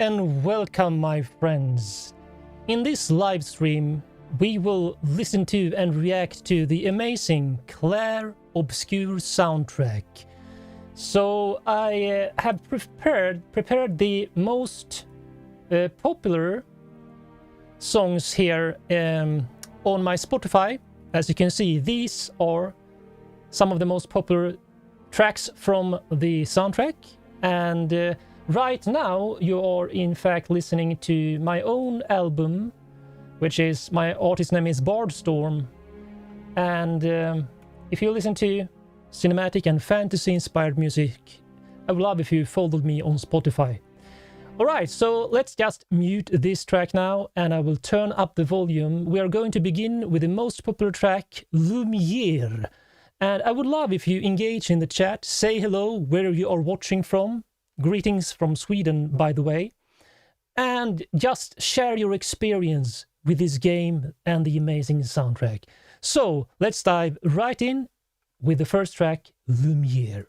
and welcome, my friends. In this live stream, we will listen to and react to the amazing Clair Obscur soundtrack. So I have prepared the most popular songs here on my Spotify. As you can see, these are some of the most popular tracks from the soundtrack, and right now you are in fact listening to my own album, which is, my artist name is Baggström, and if you listen to cinematic and fantasy inspired music, I would love if you followed me on Spotify. Alright, so let's just mute this track now and I will turn up the volume. We are going to begin with the most popular track, Lumiere. And I would love if you engage in the chat, say hello where you are watching from. Greetings from Sweden, by the way. And just share your experience with this game and the amazing soundtrack. So let's dive right in with the first track, Lumiere.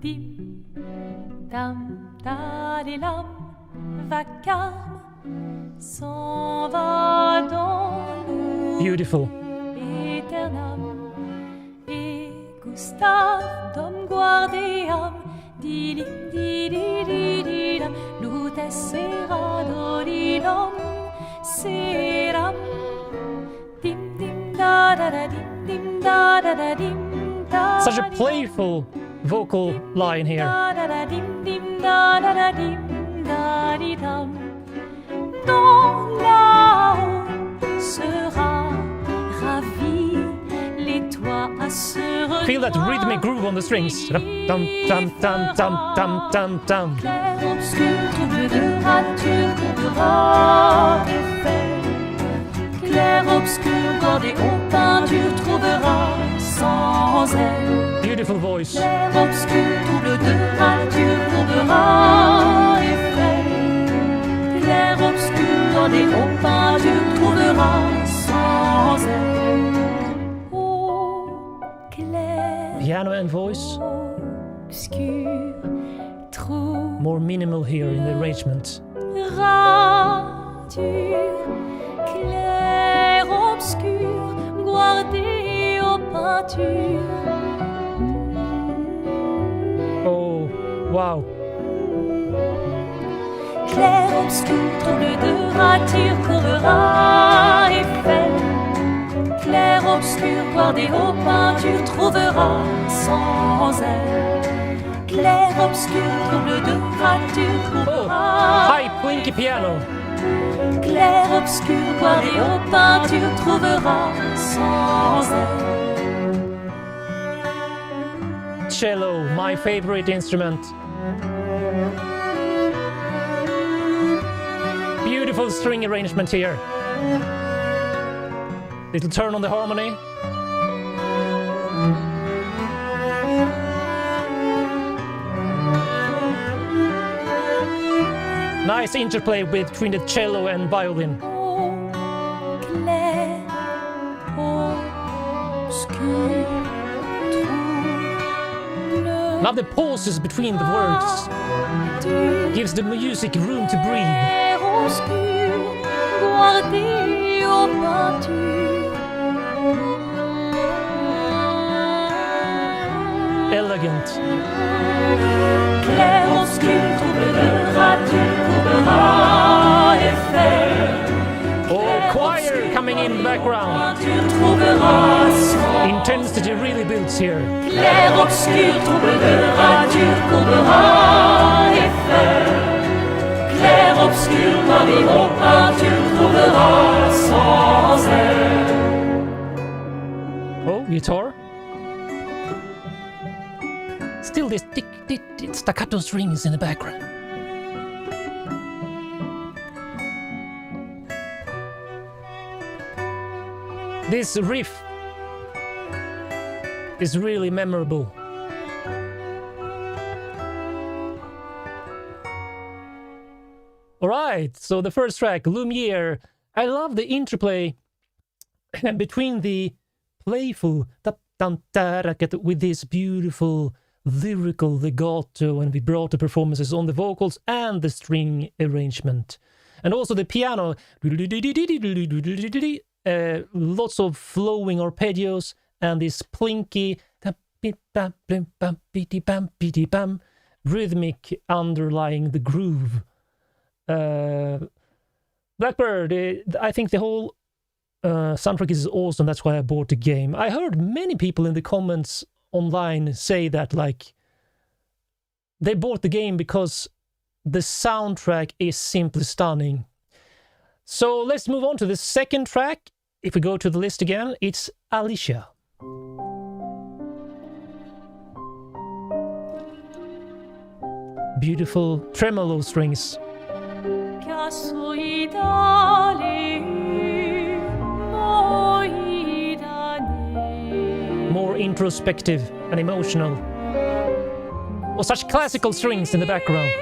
Dim, dam, dadilam, vacarme. S'en va dans l'eau Beautiful. éternam et Gustave dom guardiam dilim dididididam lutessera dodidom seram dim dim da da da dim dim da da da dim da. Such a playful vocal line here. Da da da dim dim da da da dim da di dam. Dans là-haut sera ravi, les toits à se rejoindre. Feel that rhythmic groove on the strings. Dum dum dum dum dum dum dum. Clair, obscur, trouble de rature, couvrera effet. Clair, obscur, bordé aux peintures, trouvera sans elle. Beautiful voice. Clair, obscur, trouble de rature, couvrera effet. Clair, obscur, bordé aux peintures, trouvera sans elle. Oh, clair, Piano and voice. obscur, trouble. More minimal here in the arrangement. Rature, clair, obscur, guardé aux peintures. Oh, wow. Clair, obscur, trouble de rature, couvrera effet. Clair, obscur, guardé aux peintures, trouvera sans elle. Clair, obscur, trouble de rature, Oh, couvrera. high plinky piano. Clair, obscur, guardé aux peintures, trouvera sans elle. Cello, my favorite instrument. Beautiful string arrangement here. Little turn on the harmony. Nice interplay between the cello and violin. Oh, clair, obscur, trouble. Love the pauses between the words. Gives the music room to breathe. Clair, obscur, guardé aux peintures. Elegant. Clair, obscur, trouble de rature, couvrera effet. Oh, choir coming in the background. Tu trouveras sans Intensity really builds here. clair, obscur, trouble de rature, couvrera effet. Clair, obscur, guardé aux peintures, trouvera sans elle. Oh, guitar. Still this tick, tick, tick, staccato strings in the background. This riff is really memorable. Alright, so the first track, Lumiere. I love the interplay between the playful tap with this beautiful lyrical legato and vibrato performances on the vocals and the string arrangement. And also the piano, lots of flowing arpeggios and this plinky rhythmic underlying the groove. Blackbird, I think the whole soundtrack is awesome. That's why I bought the game. I heard many people in the comments online say that like they bought the game because the soundtrack is simply stunning. So let's move on to the second track. If we go to the list again, it's Alicia. Beautiful tremolo strings. More introspective and emotional. Or such classical strings in the background.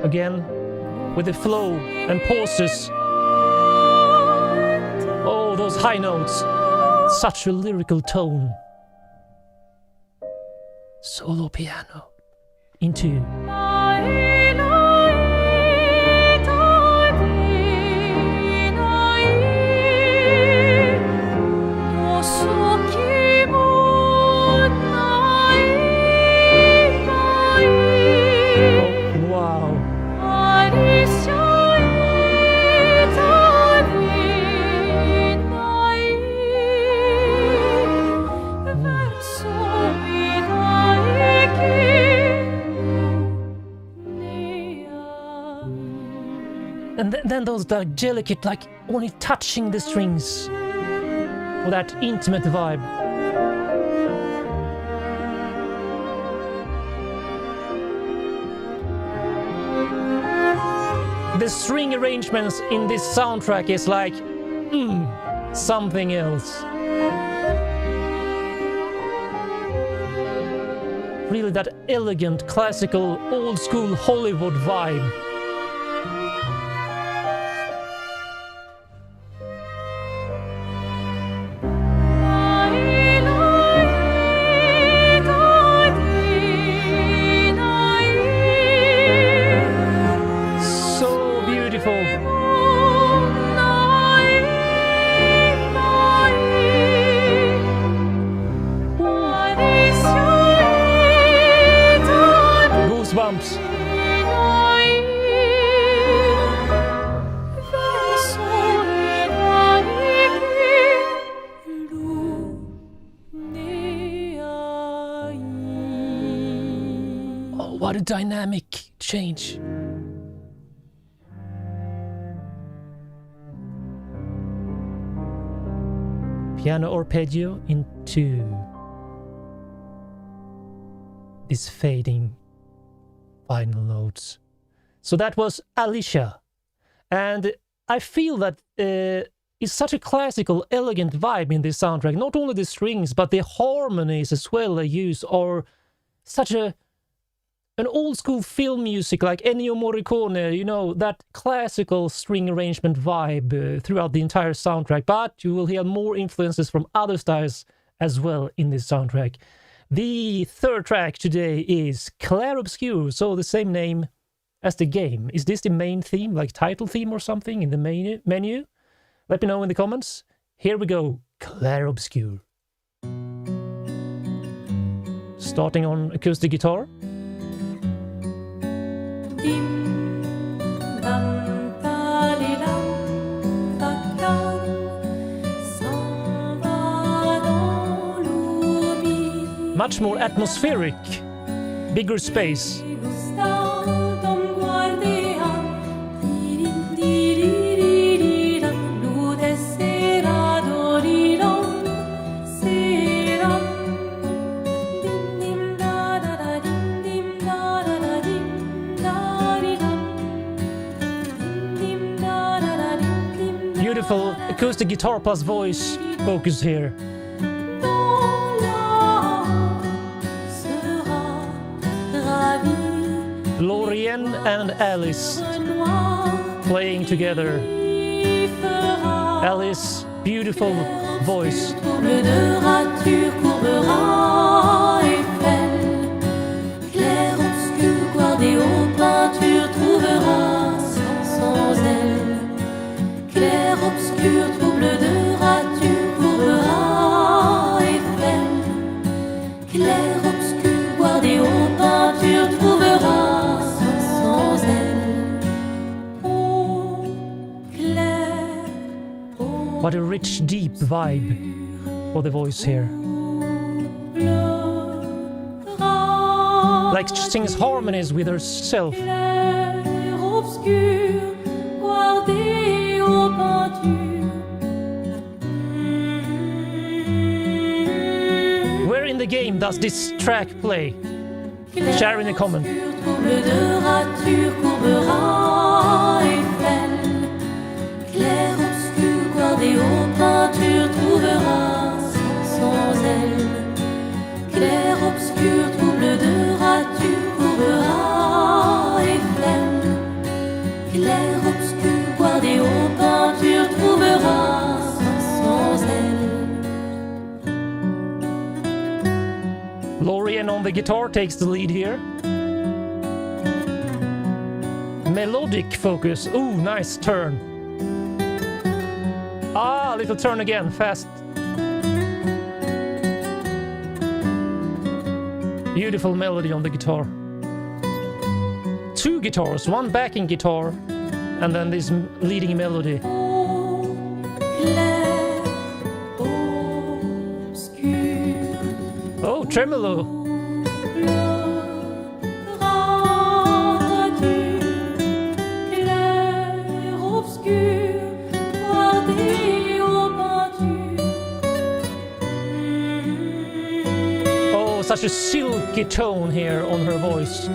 Again, with the flow and pauses. Oh, those high notes. Such a lyrical tone. Solo piano. Into. And then those delicate, like only touching the strings, with that intimate vibe. The string arrangements in this soundtrack is like, something else. Really that elegant, classical, old school Hollywood vibe. Goosebumps. Oh, what a dynamic change. Piano arpeggio into these fading final notes. So that was Alicia. And I feel that it's such a classical, elegant vibe in this soundtrack. Not only the strings, but the harmonies as well they use are such an old school film music like Ennio Morricone, you know, that classical string arrangement vibe throughout the entire soundtrack. But you will hear more influences from other styles as well in this soundtrack. The third track today is Clair Obscur, so the same name as the game. Is this the main theme, like title theme or something in the menu? Let me know in the comments. Here we go, Clair Obscur. Starting on acoustic guitar. Much more atmospheric, bigger space. Beautiful acoustic guitar plus voice focus here. Lorien and Alice playing together. Alice, beautiful voice. Trouble de rature courbera Eiffel. Clair, obscur, guardé aux peintures trouvera sans elle. Clair, obscur, trouble de rature courbera Eiffel. Clair, obscur, guardé aux peintures trouvera sans elle. Oh, Clair, oh, What a rich, deep vibe for the voice here. Like she sings harmonies with herself. Clair, obscur, guardé aux peintures. Where in the game does this track play? Share in the comment. Trouble de rature courbera Eiffel. Clair, obscur, guardé aux peintures trouvera sans elle. Clair, obscur, trouble de rature courbera Eiffel. Clair, obscur, guardé aux peintures trouvera sans elle. Lorien on the guitar takes the lead here. Melodic focus. Ooh, nice turn. Ah, little turn again, fast. Beautiful melody on the guitar. Two guitars, one backing guitar, and then this leading melody. Oh, Clair, obscur. Oh, tremolo. Oh, such a silky tone here on her voice.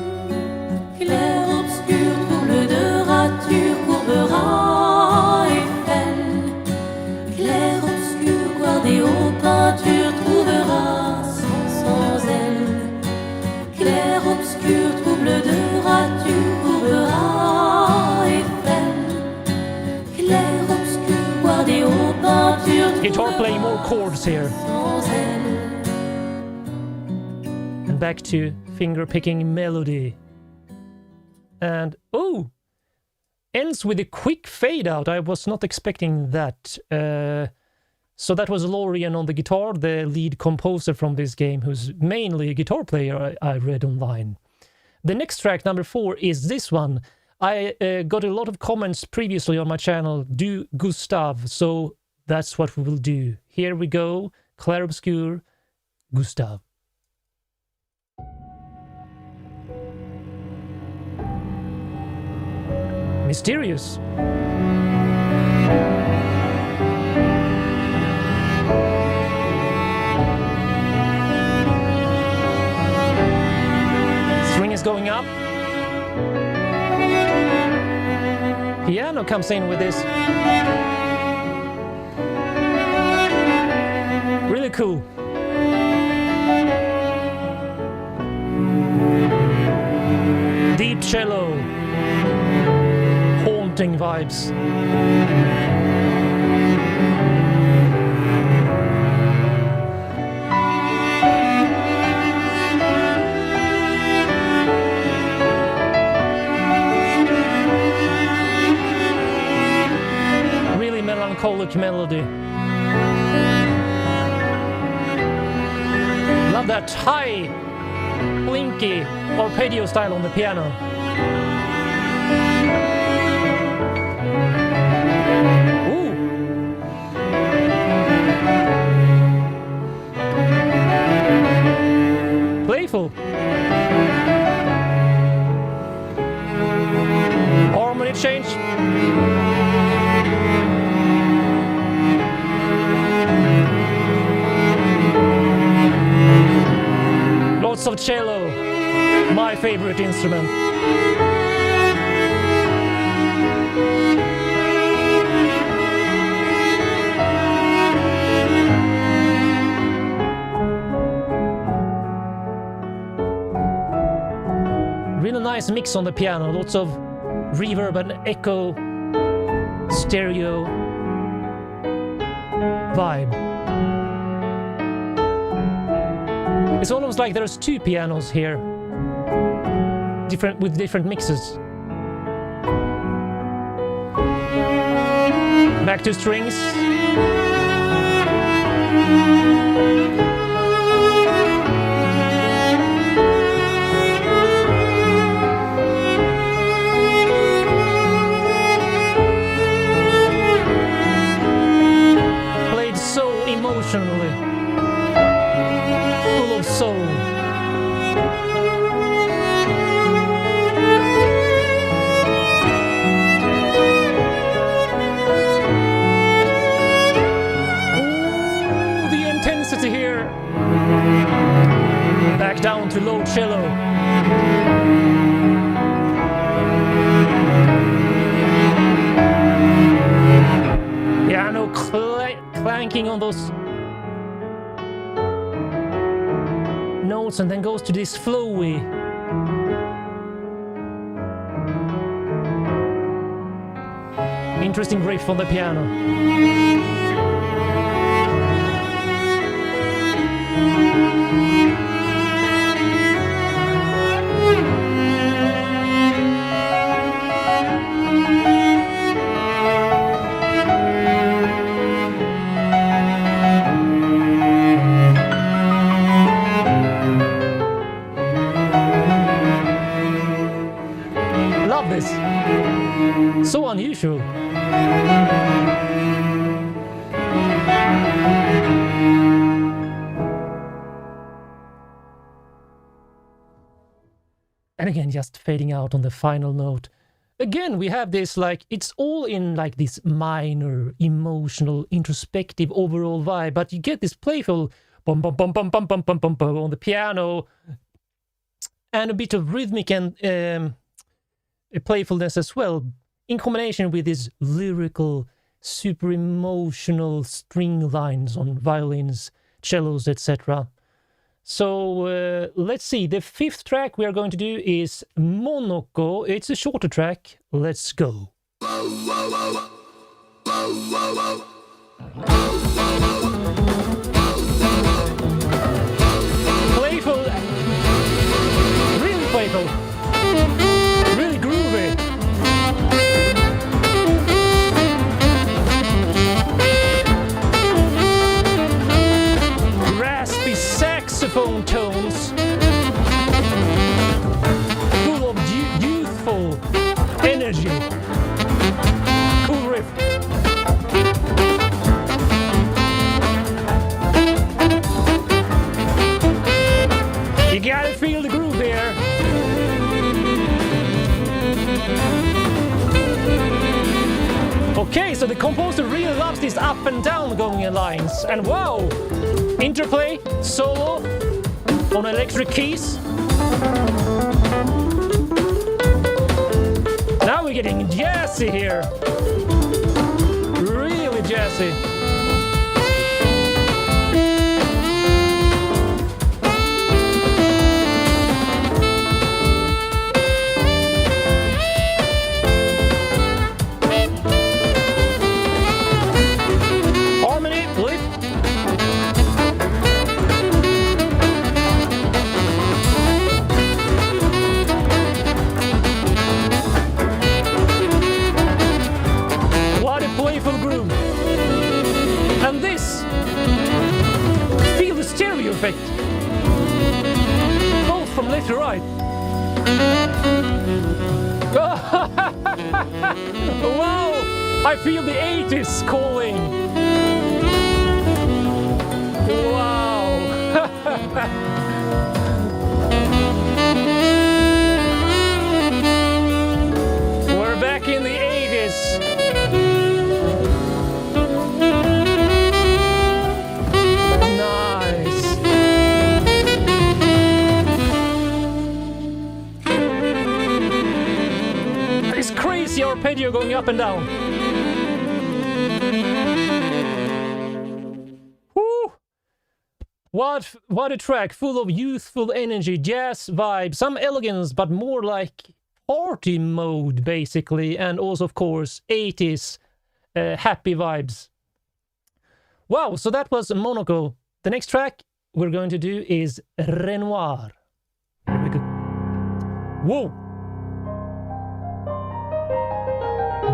Clair, obscur, trouble de rature courbera Eiffel. Clair, obscur, guardé aux peintures trouvera sans elle. Clair, obscur, trouble de rature courbera Eiffel. Clair, obscur, guardé aux peintures Guitar playing more chords here. sans elle. And back to finger picking melody. And oh, ends with a quick fade out. I was not expecting that. So that was Lorien on the guitar, the lead composer from this game, who's mainly a guitar player, I read online. The next track, number 4, is this one. I got a lot of comments previously on my channel, do Gustav, so that's what we will do. Here we go, Clair Obscur, Gustav. Mysterious. String is going up. Piano comes in with this. Really cool. Deep cello. Haunting vibes. Really melancholic melody. Love that high, blinky arpeggio style on the piano. Ooh. Playful. Harmony change. Lots of cello, my favorite instrument. Really nice mix on the piano, lots of reverb and echo, stereo vibe. It's almost like there's two pianos here, with different mixes. Back to strings. Played so emotionally, full of soul. Here, back down to low cello. Piano clanking on those notes and then goes to this flowy. Interesting riff on the piano. Love this. So unusual. And again, just fading out on the final note. Again, we have this, like, it's all in like this minor, emotional, introspective overall vibe, but you get this playful bum bum bum bum bum bum bum bum bum on the piano, and a bit of rhythmic and playfulness as well, in combination with these lyrical, super emotional string lines on violins, cellos, etc. So let's see, the fifth track we are going to do is Monaco. It's a shorter track. Let's go. Playful, really playful, really groovy. Raspy saxophone tones, full of youthful energy. Cool riff. You gotta feel the groove here. Okay, so the composer really loves these up and down going lines, and wow, interplay, solo on electric keys. Now we're getting jazzy here. Really jazzy. Harmony, lift. What a playful groove. And this, feel the stereo effect. Both from left to right. Wow! I feel the 80s calling. Wow! We're back in the 80s. Nice. It's crazy arpeggio going up and down. Woo! What a track, full of youthful energy, jazz vibe, some elegance, but more like party mode, basically, and also, of course, 80s happy vibes. Wow, so that was Monaco. The next track we're going to do is Renoir. Here we go. Whoa!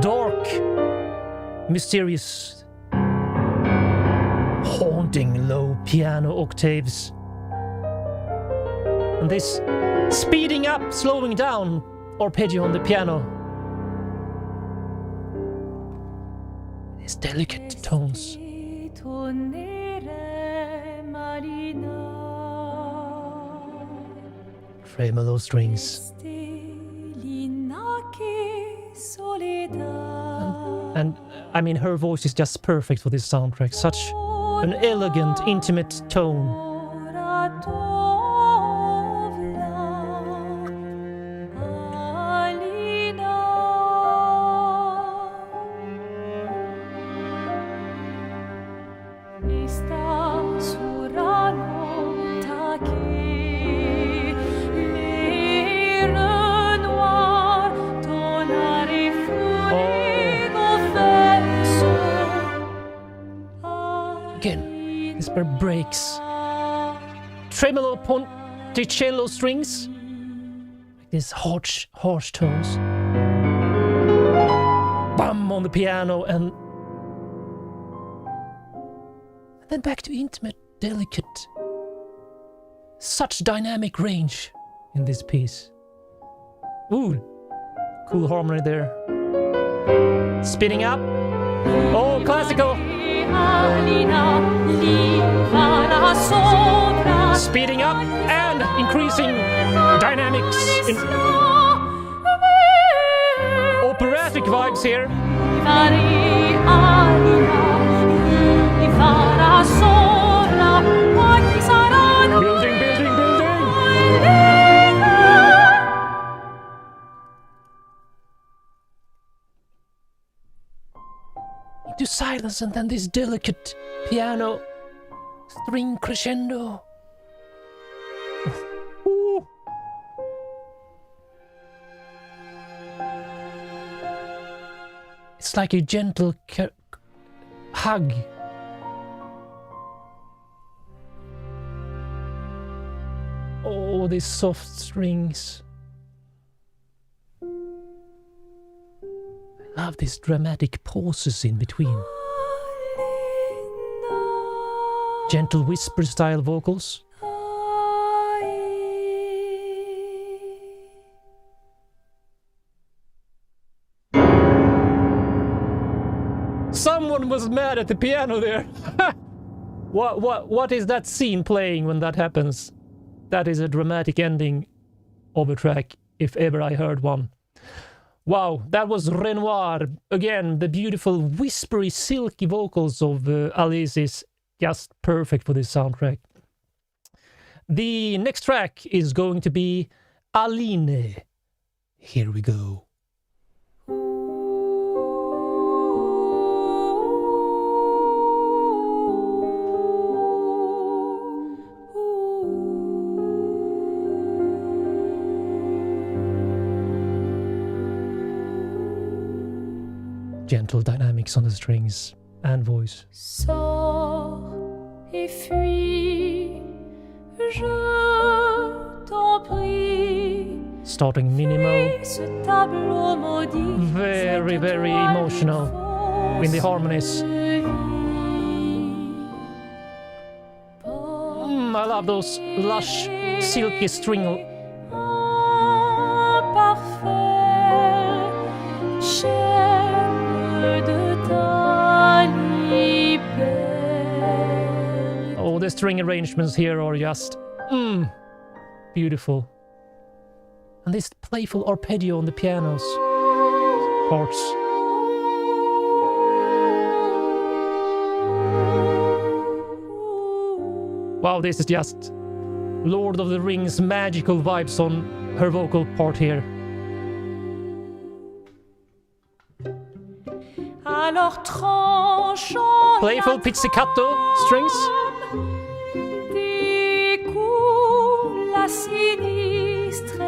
Dark, mysterious, haunting low piano octaves. And this speeding up, slowing down arpeggio on the piano. These delicate tones. Tremolo strings. And I mean, her voice is just perfect for this soundtrack. Such an elegant, intimate tone. Again, this bird breaks. Tremolo ponticello strings. Like these harsh tones. Bam on the piano and then back to intimate, delicate. Such dynamic range in this piece. Ooh, cool harmony there. Spinning up. Oh, classical. Speeding up and increasing dynamics in operatic vibes here. Building. Into silence and then this delicate piano string crescendo. Ooh. It's like a gentle hug. Oh, these soft strings. I love these dramatic pauses in between. Gentle whisper style vocals. Someone was mad at the piano there. What is that scene playing when that happens? That is a dramatic ending of a track, if ever I heard one. Wow, that was Renoir. Again, the beautiful whispery, silky vocals of Alice is just perfect for this soundtrack. The next track is going to be Aline. Here we go. Gentle dynamics on the strings and voice. Sors et fuis, je t'en prie. Starting minimal, very, very emotional in the harmonies. I love those lush, silky string. Oh, the string arrangements here are just beautiful. And this playful arpeggio on the piano's parts. Wow, this is just Lord of the Rings magical vibes on her vocal part here. Playful pizzicato strings.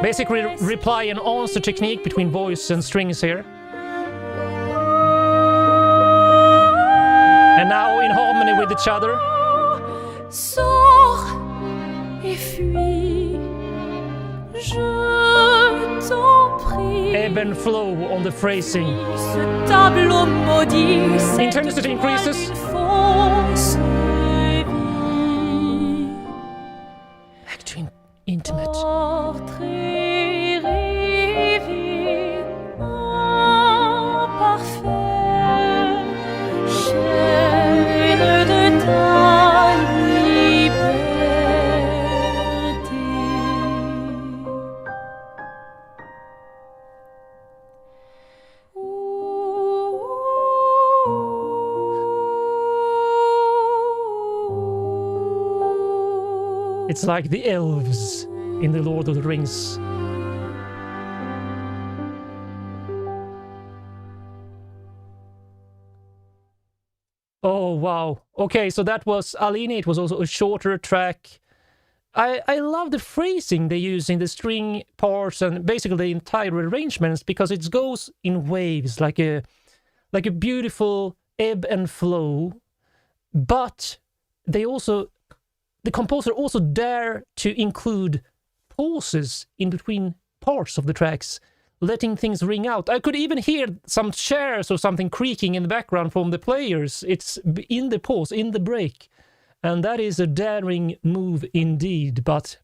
Basically, reply and answer technique between voice and strings here. And now in harmony with each other. Sors et fuis, je t'en prie. Ebb and flow on the phrasing. Ce tableau maudit, Intensity increases. fausse vie. Back to intimate. Portrait rêvé, imparfait, chaîne de ta liberté. It's like the elves in the Lord of the Rings. Oh, wow. Okay, so that was Aline. It was also a shorter track. I love the phrasing they use in the string parts and basically the entire arrangements because it goes in waves, like a beautiful ebb and flow. But they also, the composer also dare to include pauses in between parts of the tracks, letting things ring out. I could even hear some chairs or something creaking in the background from the players. It's in the pause, in the break. And that is a daring move indeed. But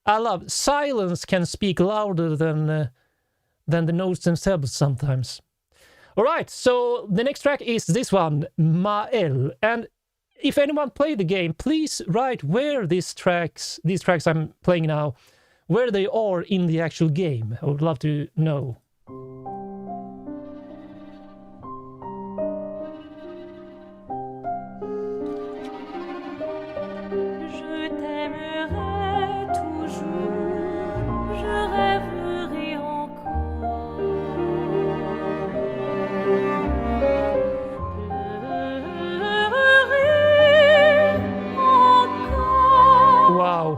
I love silence can speak louder than the notes themselves sometimes. All right, so the next track is this one, Mael. And if anyone played the game, please write where these tracks I'm playing now, where they are in the actual game. I would love to know. Je t'aimerai toujours, je rêverai encore. Pleurerai encore. Wow.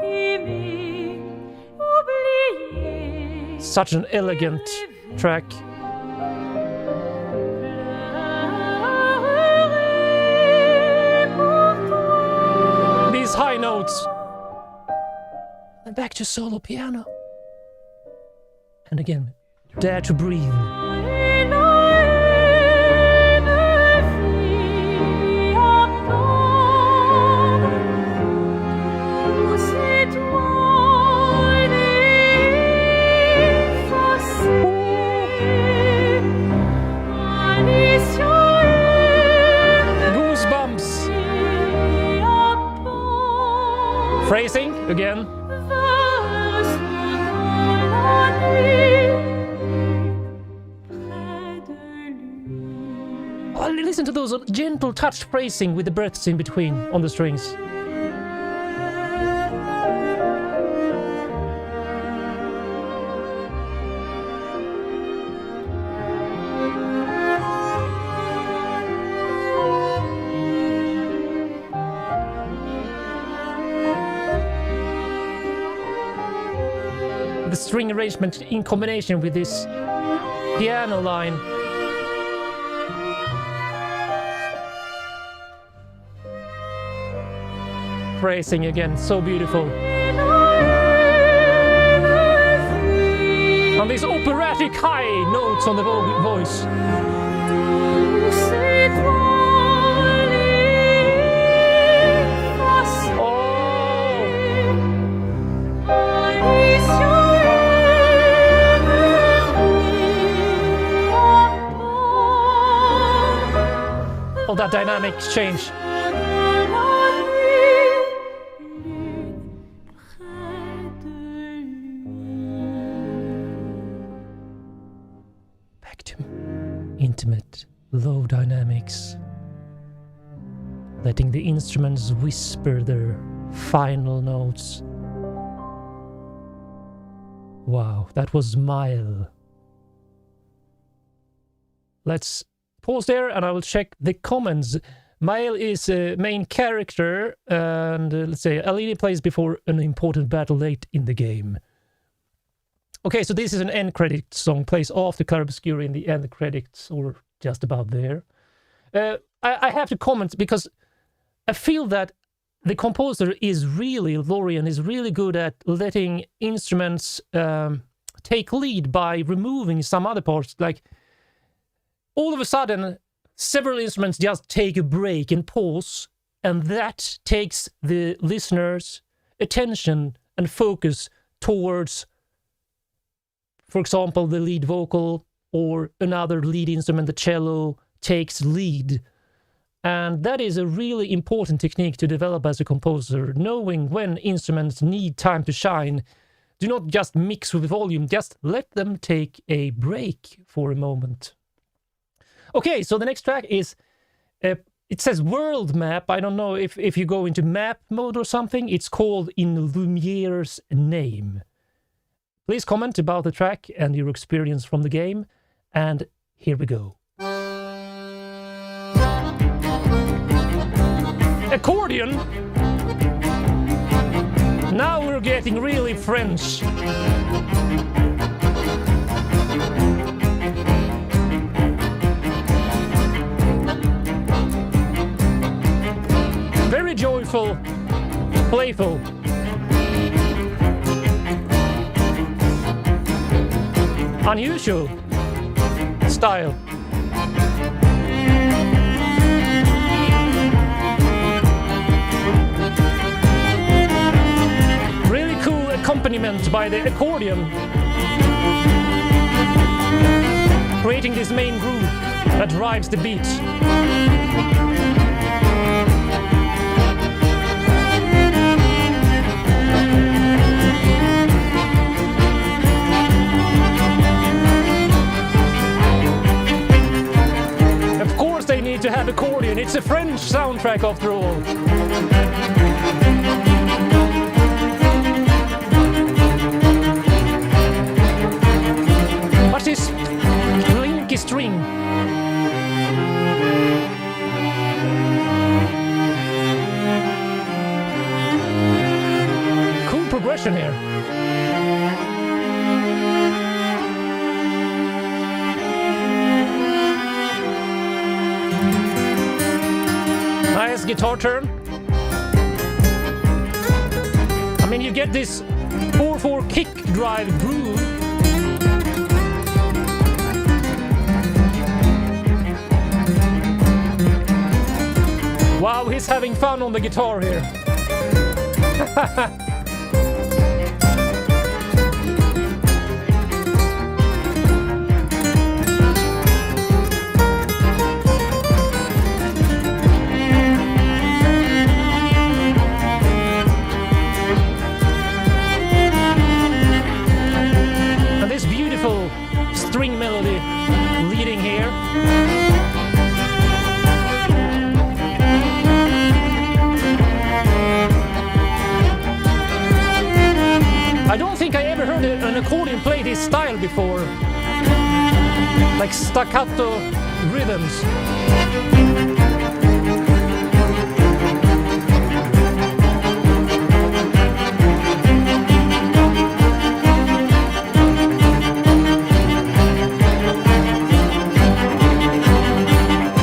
Aimer, oublier. Such an elegant track. Pleurerai pour toi. These high notes. And back to solo piano. And again, dare to breathe. Et la haine vit à part. Tous étoiles effacées. Alicia Goosebumps. vit à part. Phrasing again. Verse dans la nuit, près de lui. Oh, listen to those gentle touch phrasing with the breaths in between on the strings. The string arrangement in combination with this piano line. Phrasing again, so beautiful. And these operatic high notes on the voice. Tous étoiles effacées. Oh! Alicia Oh, that dynamic change. Back to intimate, low dynamics. Letting the instruments whisper their final notes. Wow, that was Mile. Let's pause there and I will check the comments. Mile is a main character and let's say Aline plays before an important battle late in the game. Okay, so this is an end credit song, plays after Clair Obscur in the end credits, or just about there. I have to comment because I feel that the composer is really, Lorian is really good at letting instruments take lead by removing some other parts. Like, all of a sudden, several instruments just take a break and pause, and that takes the listener's attention and focus towards, for example, the lead vocal or another lead instrument, the cello, takes lead. And that is a really important technique to develop as a composer, knowing when instruments need time to shine. Do not just mix with volume, just let them take a break for a moment. Okay, so the next track is, it says world map. I don't know if you go into map mode or something. It's called In Lumiere's Name. Please comment about the track and your experience from the game. And here we go. Accordion. Now we're getting really French. Very joyful, playful. Unusual style. Really cool accompaniment by the accordion, creating this main groove that drives the beat. Of course they need to have accordion, it's a French soundtrack after all. What's this linky string? Cool progression here. Nice guitar turn. I mean, you get this 4/4 kick drive groove. Wow, he's having fun on the guitar here. And this beautiful string melody leading here. I don't think I ever heard an accordion play this style before. Like staccato rhythms.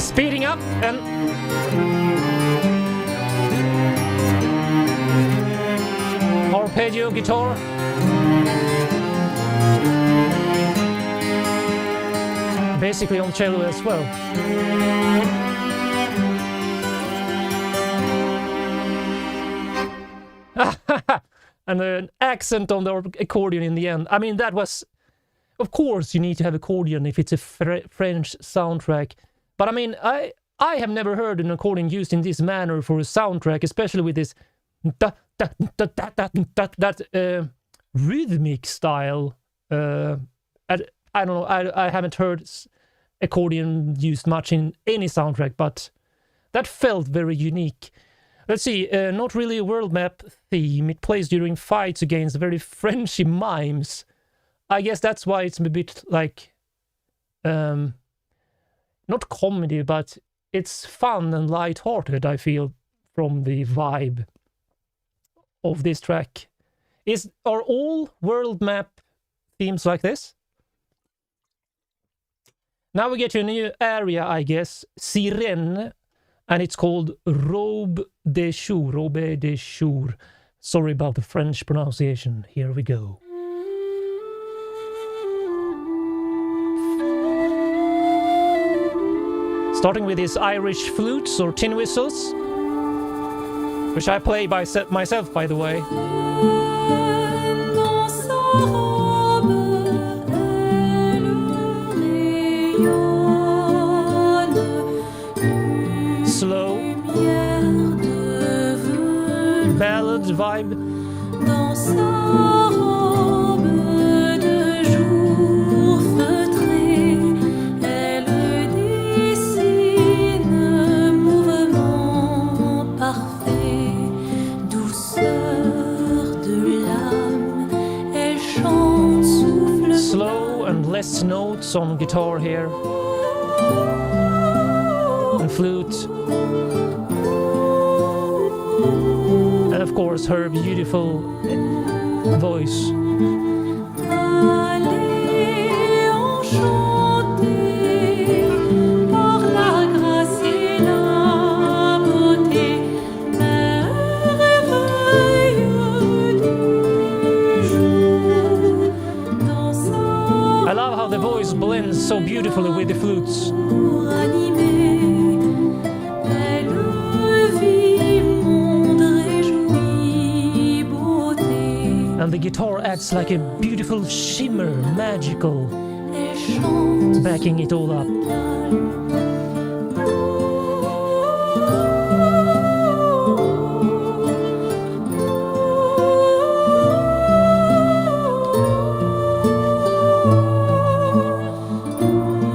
Speeding up and arpeggio guitar. Basically on cello as well. And an accent on the accordion in the end. I mean, that was... Of course you need to have accordion if it's a French soundtrack. But I mean, I have never heard an accordion used in this manner for a soundtrack, especially with this that rhythmic style. I don't know, I haven't heard accordion used much in any soundtrack, but that felt very unique. Let's see, not really a world map theme. It plays during fights against very Frenchy mimes. I guess that's why it's a bit like, not comedy, but it's fun and light-hearted, I feel, from the vibe of this track. Are all world map themes like this. Now we get to a new area, I guess, Sirène, and it's called Robe de Jour. Sorry about the French pronunciation. Here we go. Starting with these Irish flutes or tin whistles, which I play by myself, by the way. Slow ballad vibe. Dans sa robe de jour feutrée, elle dessine mouvement parfait, douceur de l'âme, elle chante, souffle. Slow and less notes on guitar here. And flute. And of course her beautiful voice. Allez enchanter par la grâce et la beauté, merveille du jour. Dans sa I love how the voice blends so beautifully with the flutes. And the guitar adds like a beautiful shimmer, magical, backing it all up.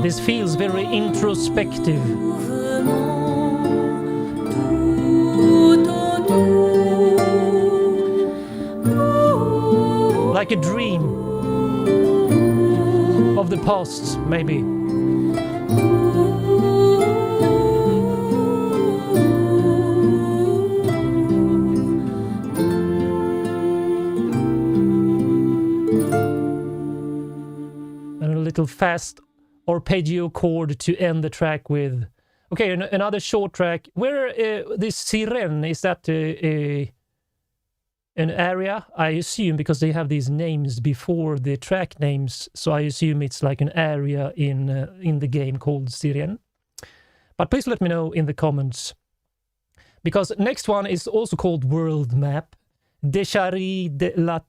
This feels very introspective. Like a dream of the past, maybe. And a little fast arpeggio chord to end the track with. Okay, another short track. Where this Sirène, is that an area, I assume, because they have these names before the track names, so I assume it's like an area in the game called Sirène. But please let me know in the comments, because next one is also called World Map, Déchari de la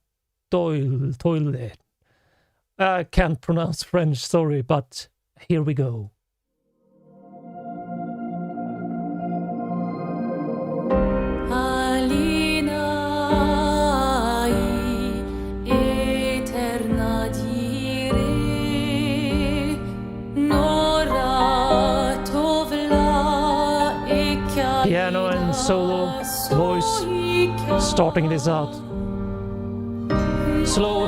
Toile. I can't pronounce French, sorry, but here we go. Piano and solo voice starting this out. Slow.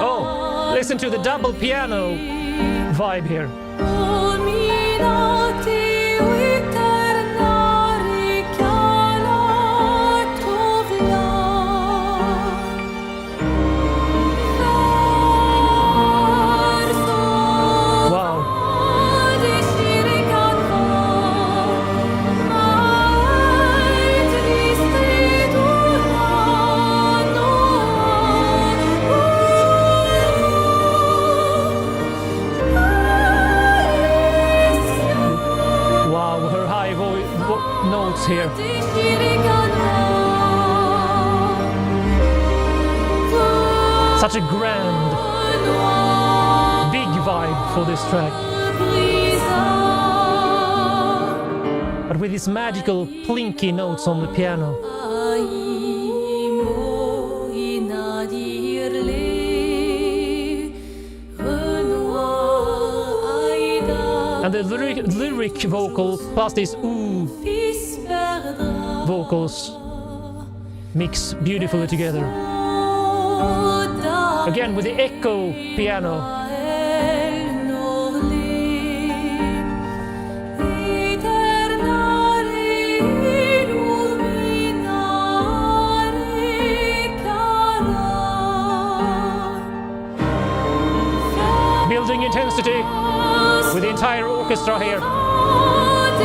Oh, listen to the double piano vibe here. Here. Such a grand, big vibe for this track. But with these magical plinky notes on the piano. And the lyric vocal plus these ooh vocals mix beautifully together. Again with the echo piano. Building intensity with the entire orchestra here. Oh,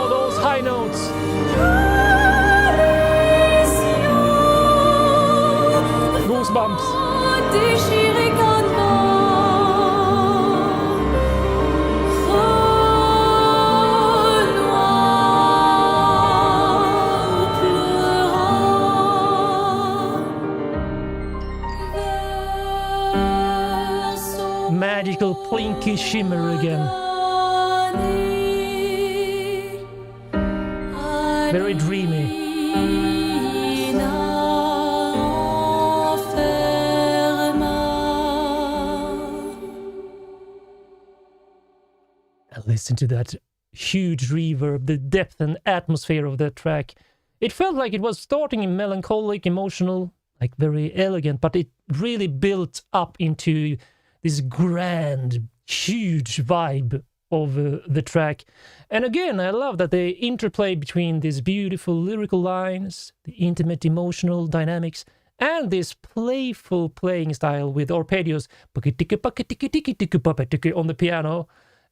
those high notes. Goosebumps. Magical plinky shimmer again. Very dreamy. And listen to that huge reverb, the depth and atmosphere of that track. It felt like it was starting in melancholic, emotional, like very elegant, but it really built up into this grand, huge vibe of the track. And again, I love that the interplay between these beautiful lyrical lines, the intimate emotional dynamics, and this playful playing style with arpeggios on the piano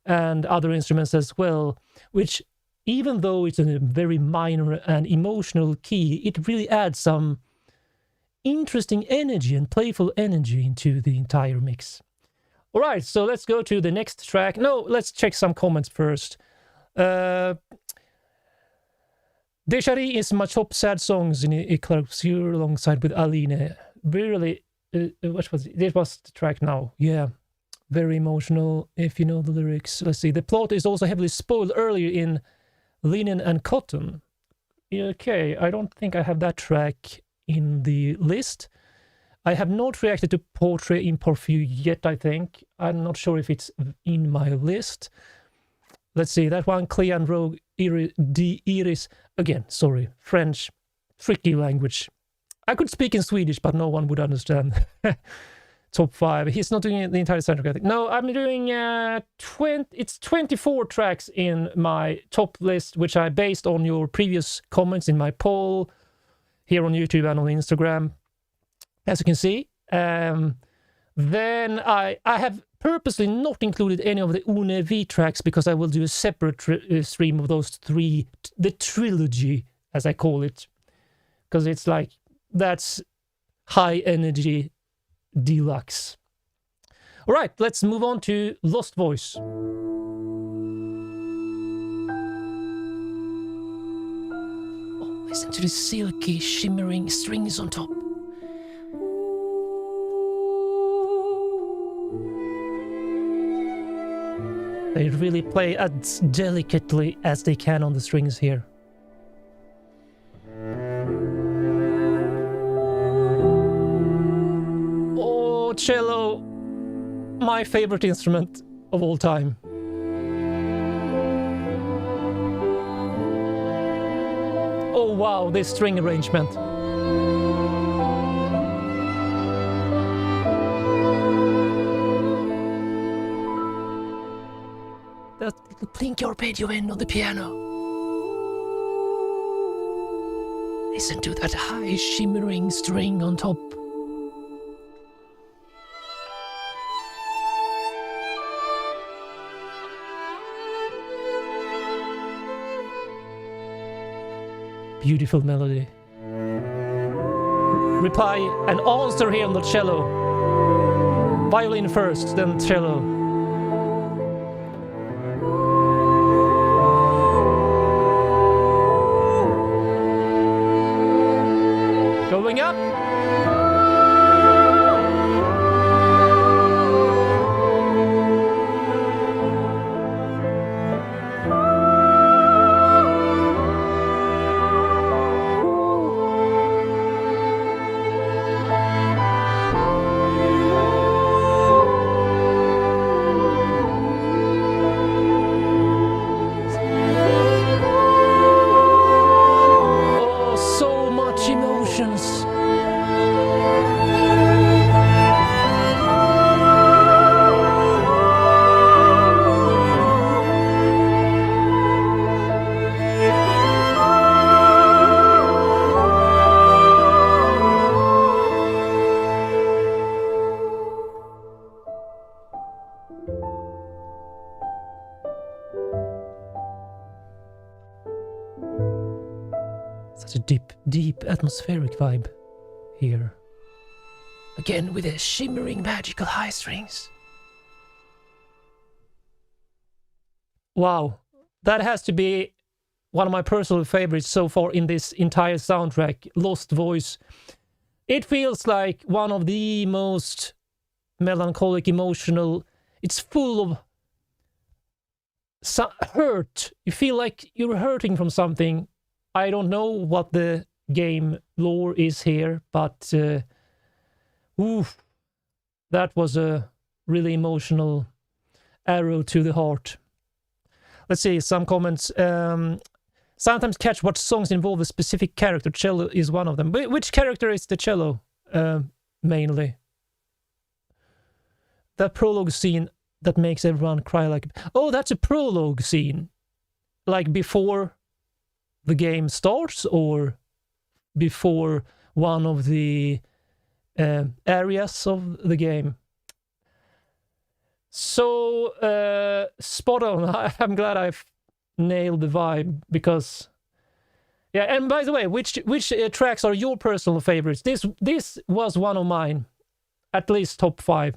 and other instruments as well, which, even though it's a very minor and emotional key, it really adds some interesting energy and playful energy into the entire mix. All right, so let's go to the next track. No, let's check some comments first. Dejarie is my top sad songs in Obscur alongside with Aline. Really, what was it? This was the track now. Yeah, very emotional if you know the lyrics. Let's see. The plot is also heavily spoiled earlier in Linen and Cotton. Okay, I don't think I have that track in the list. I have not reacted to Portrait in Parfum yet, I think. I'm not sure if it's in my list. Let's see, that one, Clair and Rogue, Iris. Again, sorry, French, tricky language. I could speak in Swedish, but no one would understand. Top 5. He's not doing the entire soundtrack, I think. No, I'm doing it's 24 tracks in my top list, which I based on your previous comments in my poll here on YouTube and on Instagram. As you can see, then I have purposely not included any of the Une V tracks because I will do a separate stream of those three, the trilogy, as I call it, because it's like, that's high energy deluxe. All right, let's move on to Lost Voice. Oh, listen to the silky, shimmering strings on top. They really play as delicately as they can on the strings here. Oh, cello, my favorite instrument of all time. Oh wow, this string arrangement. That little plinky arpeggio end on the piano. Listen to that high shimmering string on top. Beautiful melody. Reply and answer here on the cello. Violin first, then cello. Going up. Such a deep atmospheric vibe here. Again with the shimmering magical high strings. Wow, that has to be one of my personal favorites so far in this entire soundtrack, Lost Voice. It feels like one of the most melancholic, emotional. It's full of hurt. You feel like you're hurting from something. I don't know what the game lore is here, but that was a really emotional arrow to the heart. Let's see, some comments. Sometimes catch what songs involve a specific character. Cello is one of them. Which character is the cello, mainly? That prologue scene that makes everyone cry like... Oh, that's a prologue scene. Like before the game starts, or before one of the areas of the game. So, spot on. I'm glad I've nailed the vibe, because... Yeah, and by the way, which tracks are your personal favorites? This was one of mine, at least top 5.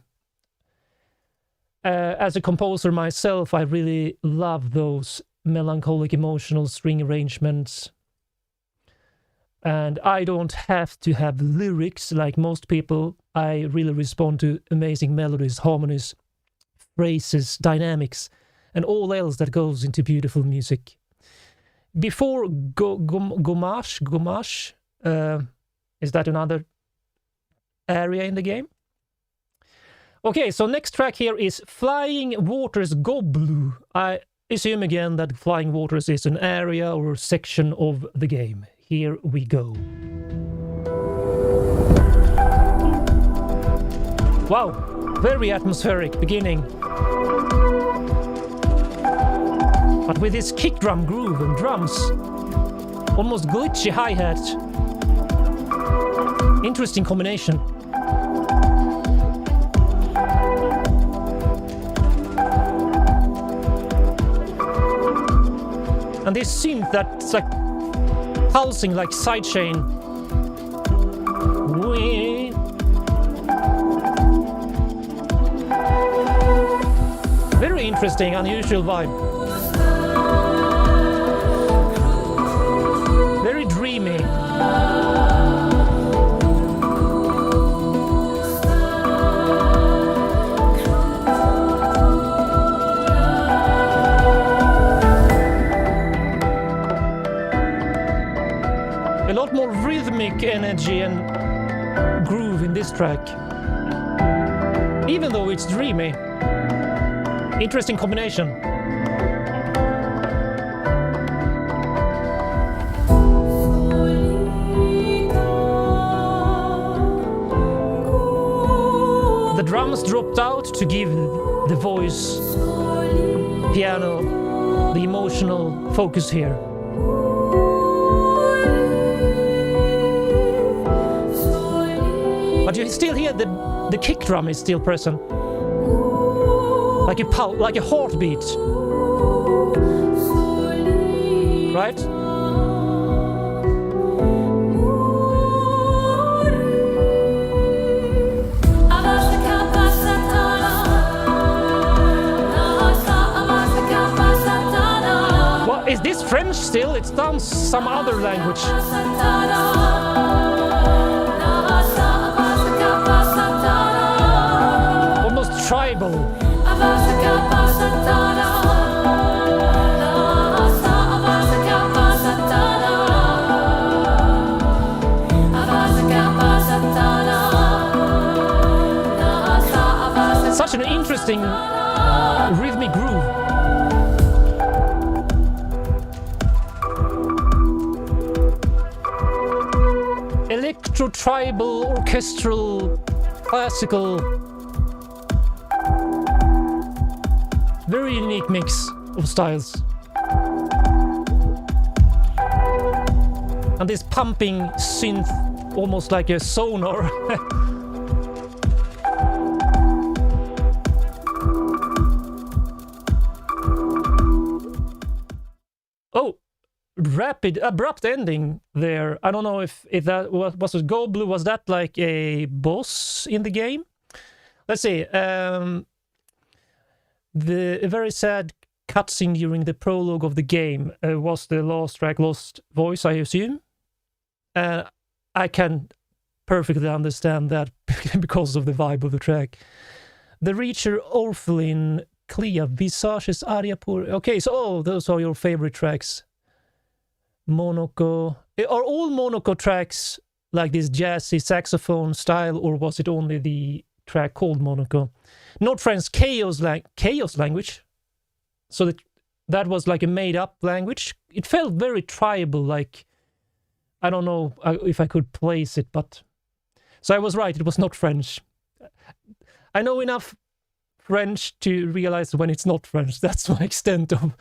As a composer myself, I really love those melancholic, emotional string arrangements. And I don't have to have lyrics like most people. I really respond to amazing melodies, harmonies, phrases, dynamics, and all else that goes into beautiful music. Before Gamache, is that another area in the game? Okay, so next track here is Flying Waters Goblu. I assume again that Flying Waters is an area or section of the game. Here we go. Wow, very atmospheric beginning. But with this kick drum groove and drums, almost glitchy hi-hat. Interesting combination. And this synth that's like pulsing like sidechain. Very interesting, unusual vibe. Very dreamy. A lot more rhythmic energy and groove in this track. Even though it's dreamy. Interesting combination. The drums dropped out to give the voice, piano, the emotional focus here. But you still hear the kick drum is still present. Like a heartbeat. Right? What is this French still? It sounds some other language. Almost tribal. Such an interesting rhythmic groove. Electro tribal, orchestral, classical. Very unique mix of styles. And this pumping synth, almost like a sonar. Oh, rapid, abrupt ending there. I don't know if that was it Go Blue. Was that like a boss in the game? Let's see. The very sad cutscene during the prologue of the game was the last track, Lost Voice, I assume. I can perfectly understand that because of the vibe of the track. The Reacher, Orphelin, Clair, Visages, Aria Pur. Okay, so those are your favorite tracks. Monaco. Are all Monaco tracks like this jazzy saxophone style, or was it only the track called Monaco? Not French chaos language. So that was like a made-up language. It felt very tribal, like, I don't know if I could place it, but... So I was right, it was not French. I know enough French to realize when it's not French. That's my extent of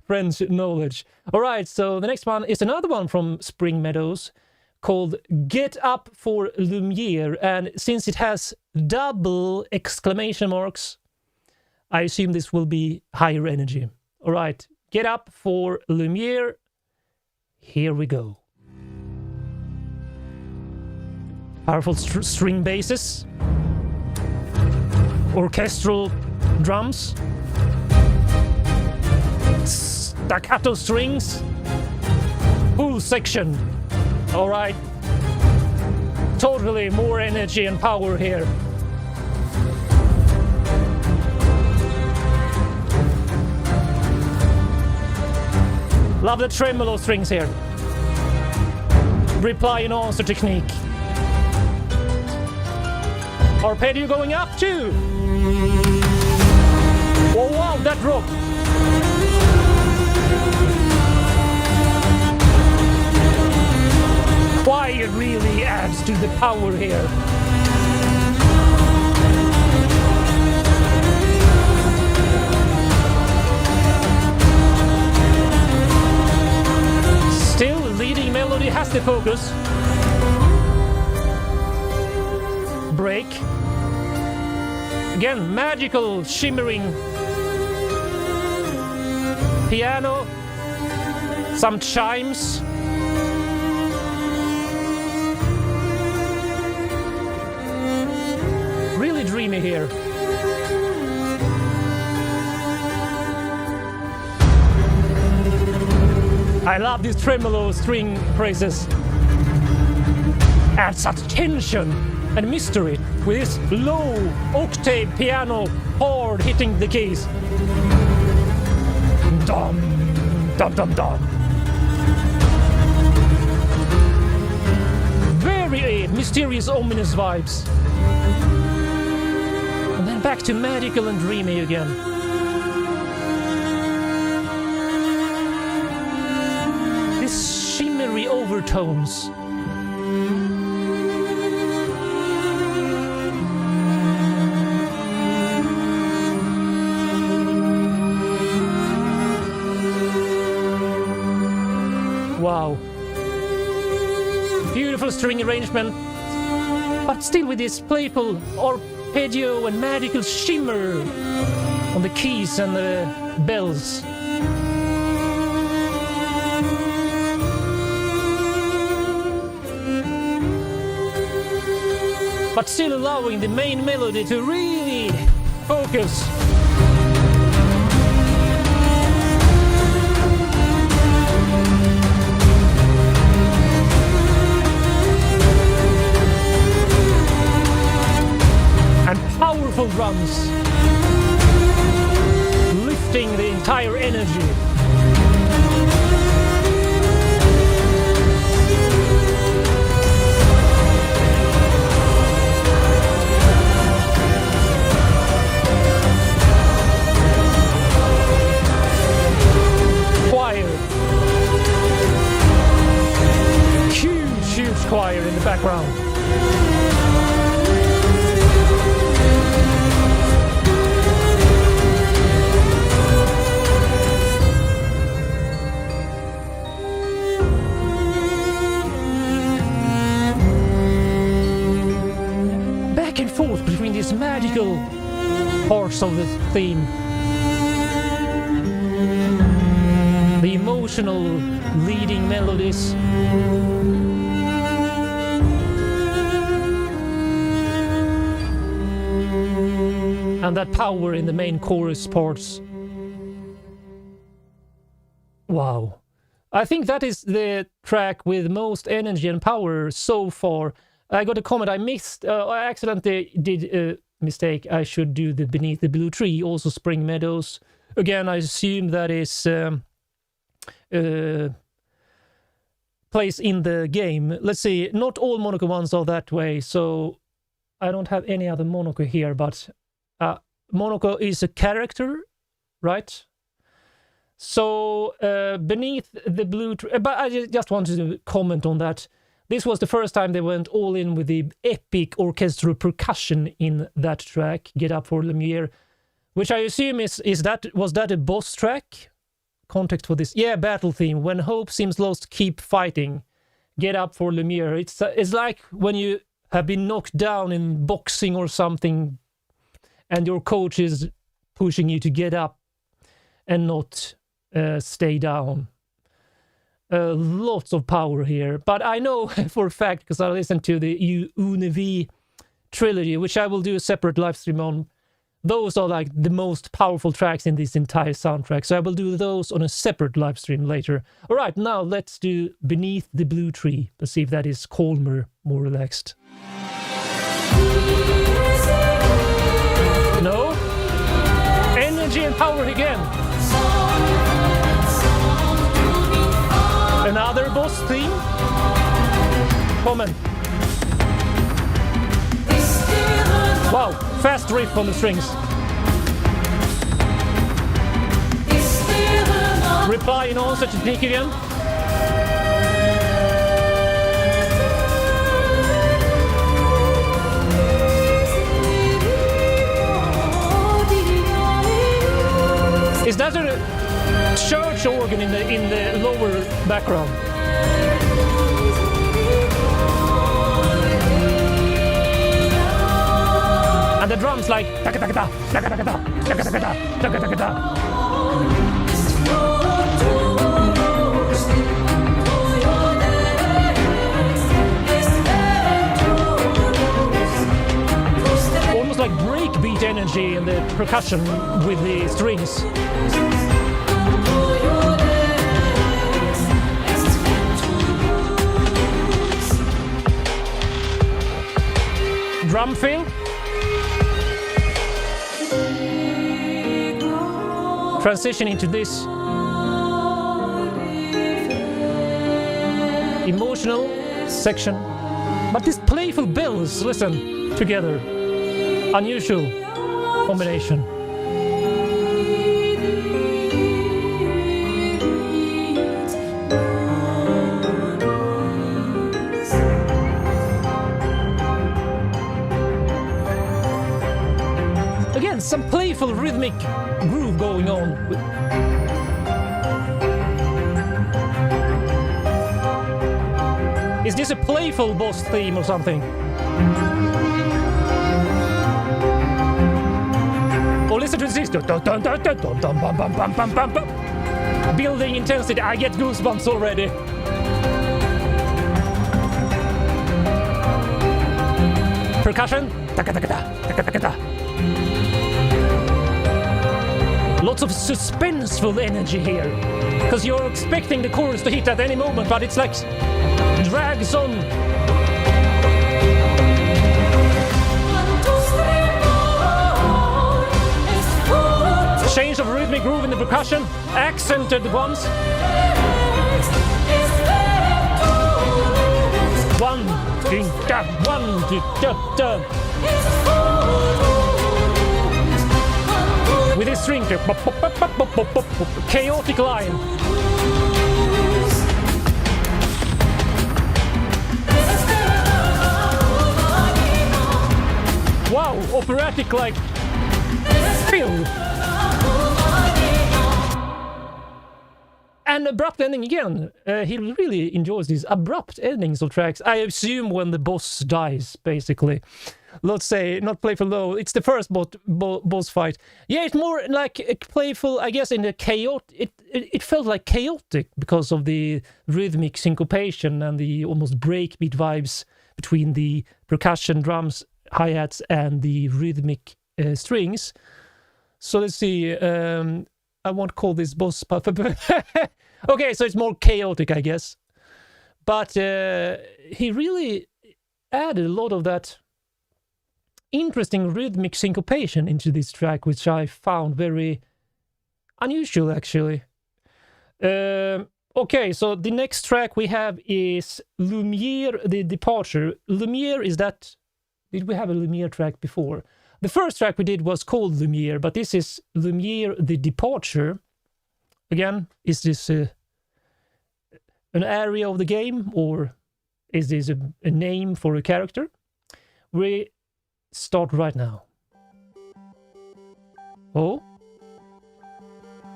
French knowledge. All right, so the next one is another one from Spring Meadows called Get Up for Lumiere. And since it has double exclamation marks, I assume this will be higher energy. All right, Get Up for Lumiere. Here we go. Powerful string basses. Orchestral drums. Staccato strings. Full section. All right. Totally more energy and power here. Love the tremolo strings here. Reply and answer technique. Arpeggio going up too. Oh wow, that drop. Choir really adds to the power here. Still, leading melody has the focus. Break. Again, magical, shimmering piano. Some chimes. Really dreamy here. I love these tremolo string phrases. Add such tension and mystery with this low octave piano hard hitting the keys. Dum, dum, dum, dum. Very mysterious, ominous vibes. And then back to magical and dreamy again. These shimmery overtones. Wow. Beautiful string arrangement, but still with this playful arpeggio and magical shimmer on the keys and the bells. But still allowing the main melody to really focus. And powerful drums, lifting the entire energy. Choir. Huge choir in the background. Back and forth between these magical parts of the theme. The emotion emotional leading melodies. And that power in the main chorus parts. Wow. I think that is the track with most energy and power so far. I got a comment I missed. I accidentally did a mistake. I should do the Beneath the Blue Tree, also Spring Meadows. Again, I assume that is place in the game. Let's see. Not all Monaco ones are that way, so I don't have any other Monaco here, but Monaco is a character, right? So Beneath the Blue Tree, but I just wanted to comment on that. This was the first time they went all in with the epic orchestral percussion in that track, Get Up for Lumiere, which I assume was that a boss track? Context for this? Yeah, battle theme. When hope seems lost, keep fighting. Get up for Lumiere. It's like when you have been knocked down in boxing or something, and your coach is pushing you to get up and not stay down. Lots of power here, but I know for a fact, because I listened to the Univ trilogy, which I will do a separate live stream on. Those are like the most powerful tracks in this entire soundtrack, so I will do those on a separate live stream later. All right, now let's do Beneath the Blue Tree. Let's see if that is calmer, more relaxed. No? Energy and power again. Another boss theme? Comment. Wow, fast riff on the strings. Reply in answer to Nick again. Is that a church organ in the lower background? And the drums like taka-taka-ta, taka-taka-ta, taka-taka-ta, taka-taka-ta. Almost like breakbeat energy in the percussion with the strings. Drum fill. Transition into this emotional section, but these playful bells, listen, together, unusual combination. Again, some playful rhythmic groove going on. Is this a playful boss theme or something? Or listen to this. Building intensity. I get goosebumps already. Percussion. Lots of suspenseful energy here, because you're expecting the chorus to hit at any moment, but it's like drags on. Change of rhythmic groove in the percussion, accented ones. One, ding, da, one, da, da. With his string, chaotic line. Wow, operatic like fill. And abrupt ending again. He really enjoys these abrupt endings of tracks. I assume when the boss dies, basically. Let's say, not playful though, it's the first boss fight. Yeah, it's more like playful, I guess, in the chaotic... It felt like chaotic because of the rhythmic syncopation and the almost breakbeat vibes between the percussion, drums, hi-hats, and the rhythmic strings. So let's see... I won't call this boss... Okay, so it's more chaotic, I guess. But he really added a lot of that interesting rhythmic syncopation into this track, which I found very unusual, actually. Okay, so the next track we have is Lumiere, the Departure. Lumiere is that... Did we have a Lumiere track before? The first track we did was called Lumiere, but this is Lumiere, the Departure. Again, is this an area of the game, or is this a name for a character? We start right now. Oh.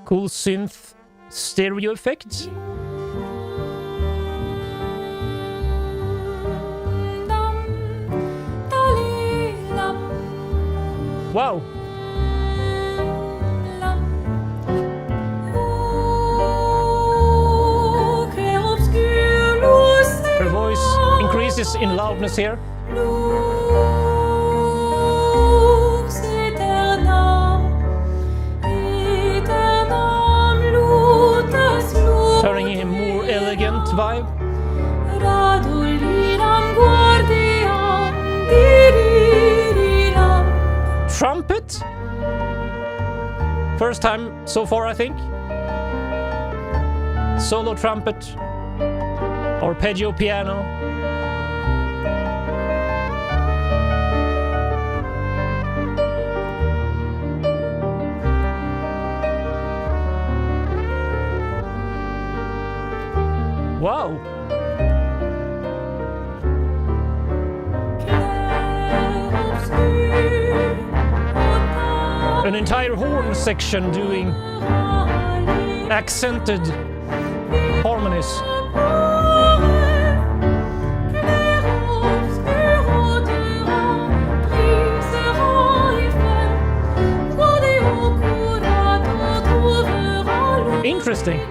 Cool synth stereo effect. Wow. Her voice increases in loudness here. Turning in a more elegant vibe. Trumpet. First time so far, I think. Solo trumpet. Arpeggio piano. Wow. An entire horn section doing accented harmonies. Interesting.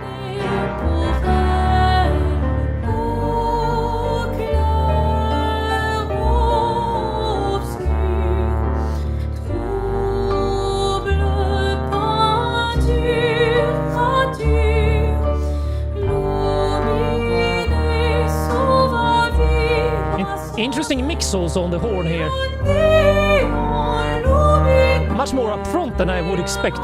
Interesting mix also on the horn here. Much more upfront than I would expect.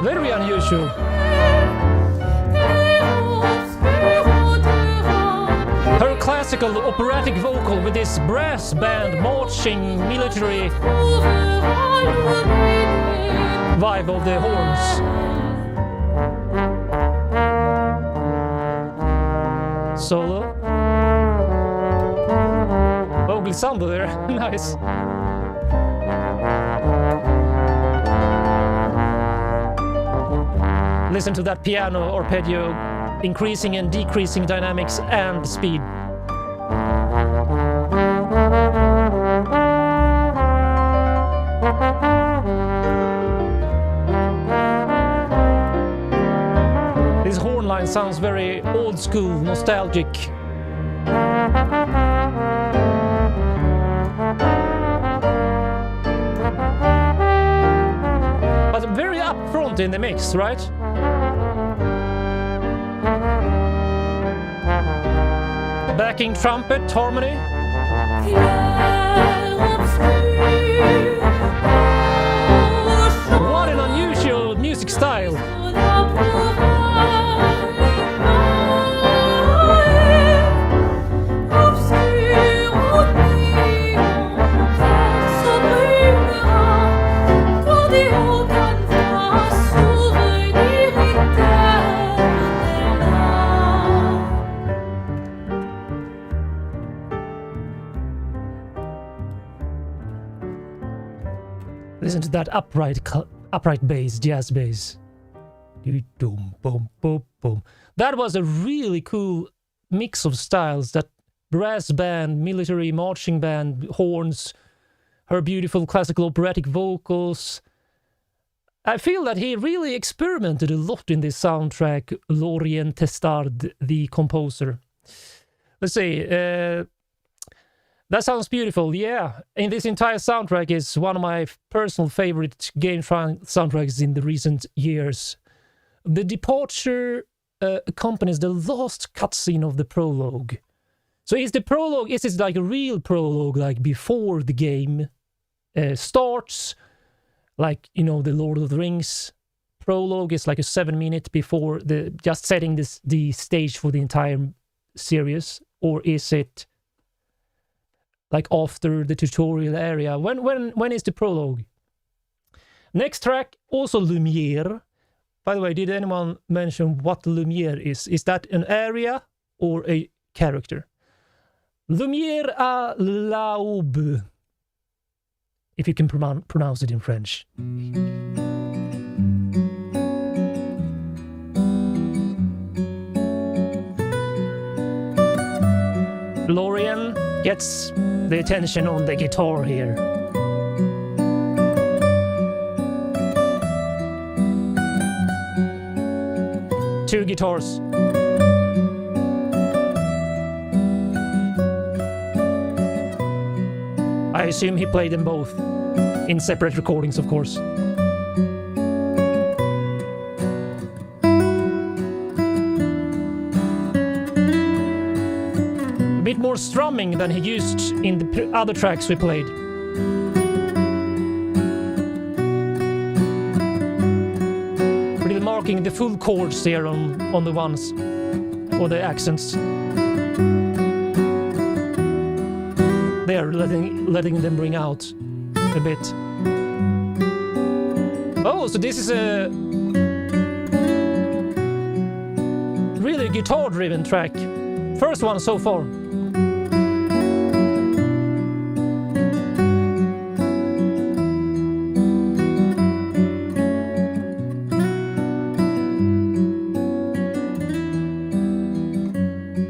Very unusual. Her classical operatic vocal with this brass band marching military vibe of the horns. Solo. Vocal samba there. Nice. Listen to that piano arpeggio, increasing and decreasing dynamics and speed. This horn line sounds very old school, nostalgic. But very upfront in the mix, right? Backing trumpet harmony. What an unusual music style. Listen to that upright bass, jazz bass. Boom, boom, boom, boom. That was a really cool mix of styles. That brass band, military marching band, horns, her beautiful classical operatic vocals. I feel that he really experimented a lot in this soundtrack, Lorien Testard, the composer. Let's see. That sounds beautiful, yeah. And this entire soundtrack is one of my personal favorite game soundtracks in the recent years. The departure accompanies the last cutscene of the prologue. So is the prologue, is it like a real prologue, like before the game starts? Like, you know, the Lord of the Rings prologue is like a 7-minute before just setting the stage for the entire series, or is it like after the tutorial area? When is the prologue? Next track, also Lumiere. By the way, did anyone mention what Lumiere is? Is that an area or a character? Lumiere à l'aube, if you can pronounce it in French. Lorien gets the attention on the guitar here. Two guitars. I assume he played them both in separate recordings, of course. A bit more strumming than he used in the other tracks we played. Really marking the full chords here on the ones, or the accents. There, letting them bring out a bit. Oh, so this is a really guitar-driven track. First one so far.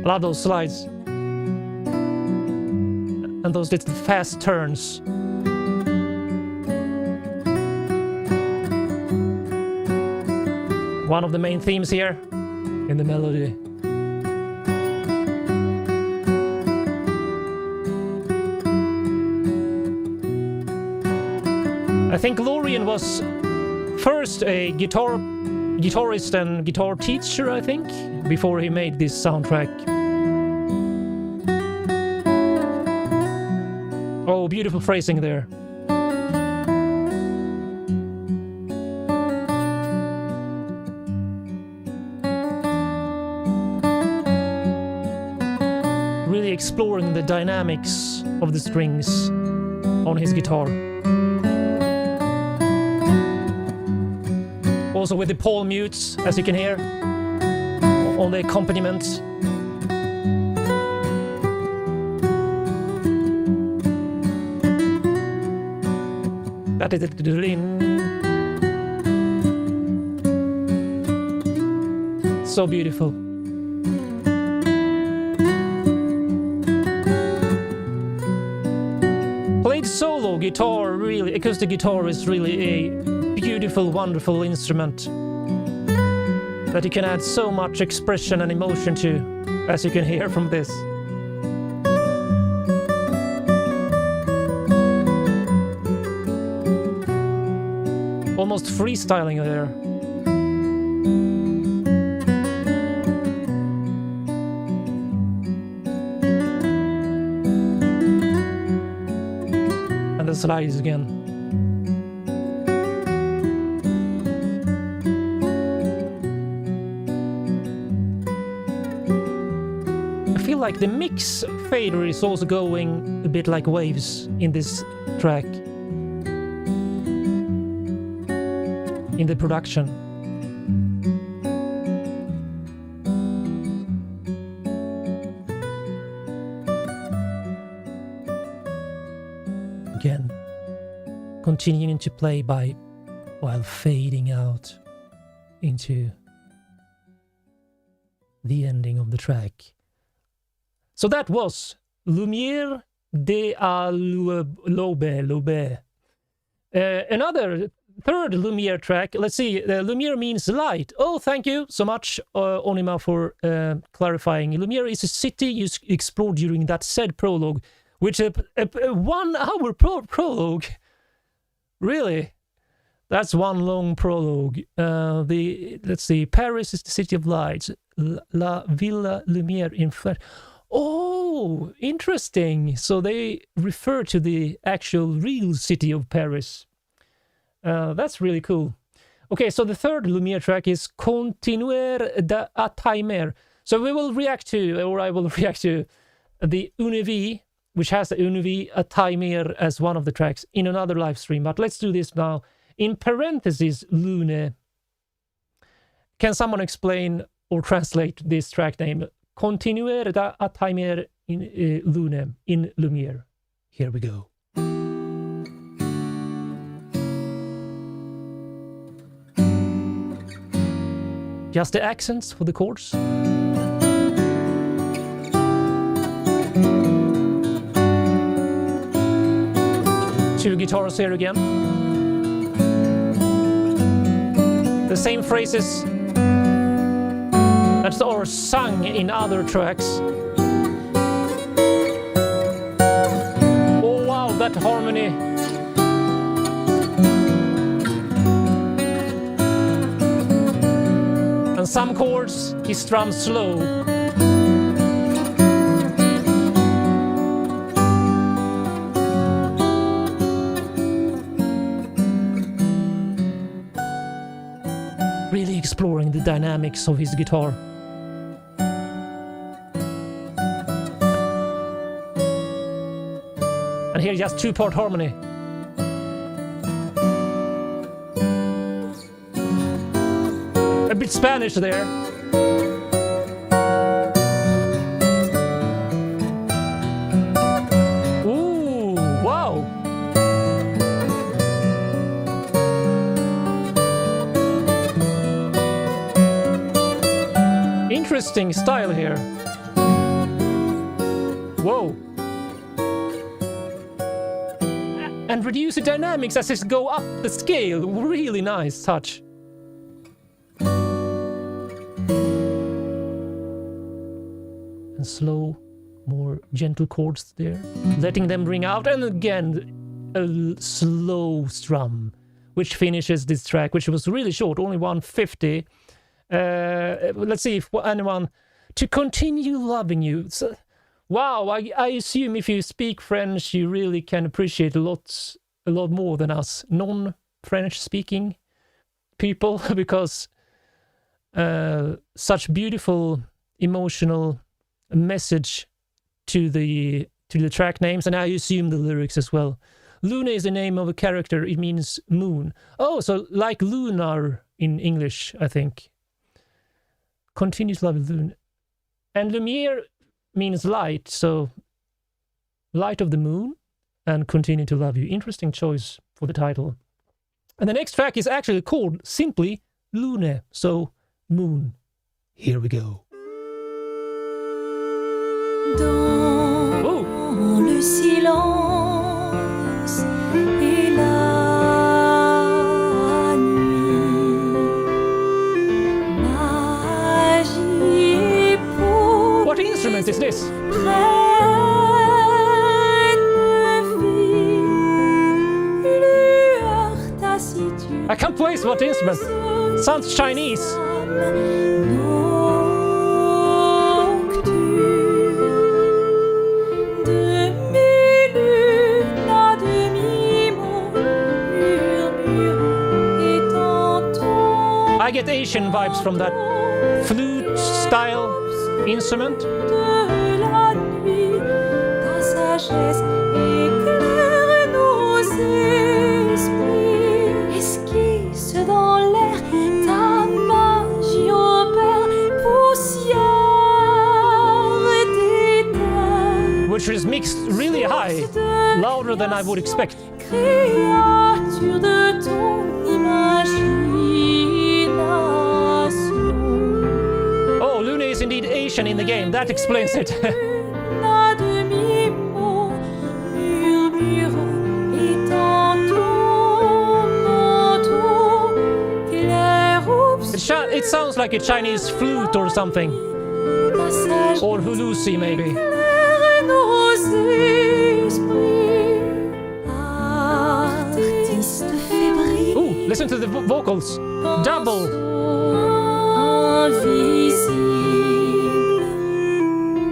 I love those slides. And those little fast turns. One of the main themes here in the melody. I think Lorien was first a guitarist and guitar teacher, I think, before he made this soundtrack. Oh, beautiful phrasing there. Really exploring the dynamics of the strings on his guitar. Also with the palm mutes, as you can hear, on the accompaniment. So beautiful. Played solo guitar, really, acoustic guitar is really a beautiful, wonderful instrument that you can add so much expression and emotion to, as you can hear from this. Almost freestyling there. And the slides again. I feel like the mix fader is also going a bit like waves in this track. In the production. Again. continuing to play while fading out into the ending of the track. So that was Lumière de l'Aube. Another third Lumière track. Let's see. Lumière means light. Oh, thank you so much, Onima, for clarifying. Lumière is a city you explored during that said prologue, which is a 1 hour prologue. Really? That's one long prologue. Let's see. Paris is the city of lights. La Villa Lumière in French. Oh, interesting. So they refer to the actual real city of Paris. That's really cool. Okay, so the third Lumière track is Continuer à timer. So we will react to, or I will react to, the Une Vie, which has the Une Vie à timer as one of the tracks in another live stream. But let's do this now. In parentheses, Lune. Can someone explain or translate this track name? Continuer à timer in Lune, in Lumière. Here we go. Just the accents for the chords. Two guitars here again. The same phrases that are sung in other tracks. Oh wow, that harmony. And some chords he strums slow. Really exploring the dynamics of his guitar. And here just two-part harmony. A bit Spanish there. Ooh, wow. Interesting style here. Whoa. And reduce the dynamics as it go up the scale. Really nice touch. And slow, more gentle chords there, letting them ring out, and again a slow strum, which finishes this track, which was really short, only 150. Let's see if anyone to continue loving you. So, wow, I assume if you speak French, you really can appreciate a lot more than us non-French speaking people, because such beautiful emotional message to the track names, and I assume the lyrics as well. Luna is the name of a character. It means moon. Oh, so like lunar in English, I think. Continue to love Luna. And Lumière means light, so light of the moon and continue to love you. Interesting choice for the title. And the next track is actually called simply Lune, so moon. Here we go. Dans le silence et la nuit, magie et pour What instrument is this? I can't place what instrument. Sounds Chinese. I get Asian vibes from that flute style instrument. Which is mixed really high, louder than I would expect. créature de ton imagination. Oh, Luna is indeed Asian in the game. That explains it. À demi-mot, murmurant et tantôt manteau, clair obscur. It sounds like a Chinese flute or something. Passage Or Hulusi, maybe. éclaire nos esprits. Artiste fébrile. Ooh, listen to the vocals. Double. Invisible.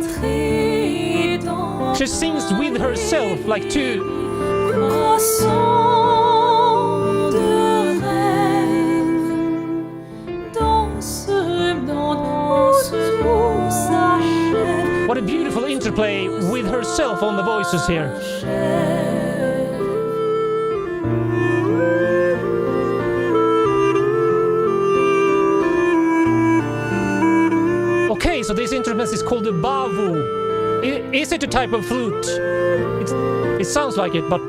Très dans She sings with herself like two. croissant de rêve. Dans ce monde où s'achève. What a beautiful interplay with herself on the voices here. Okay, so this instrument is called the bavu. Is it a type of flute? It sounds like it, but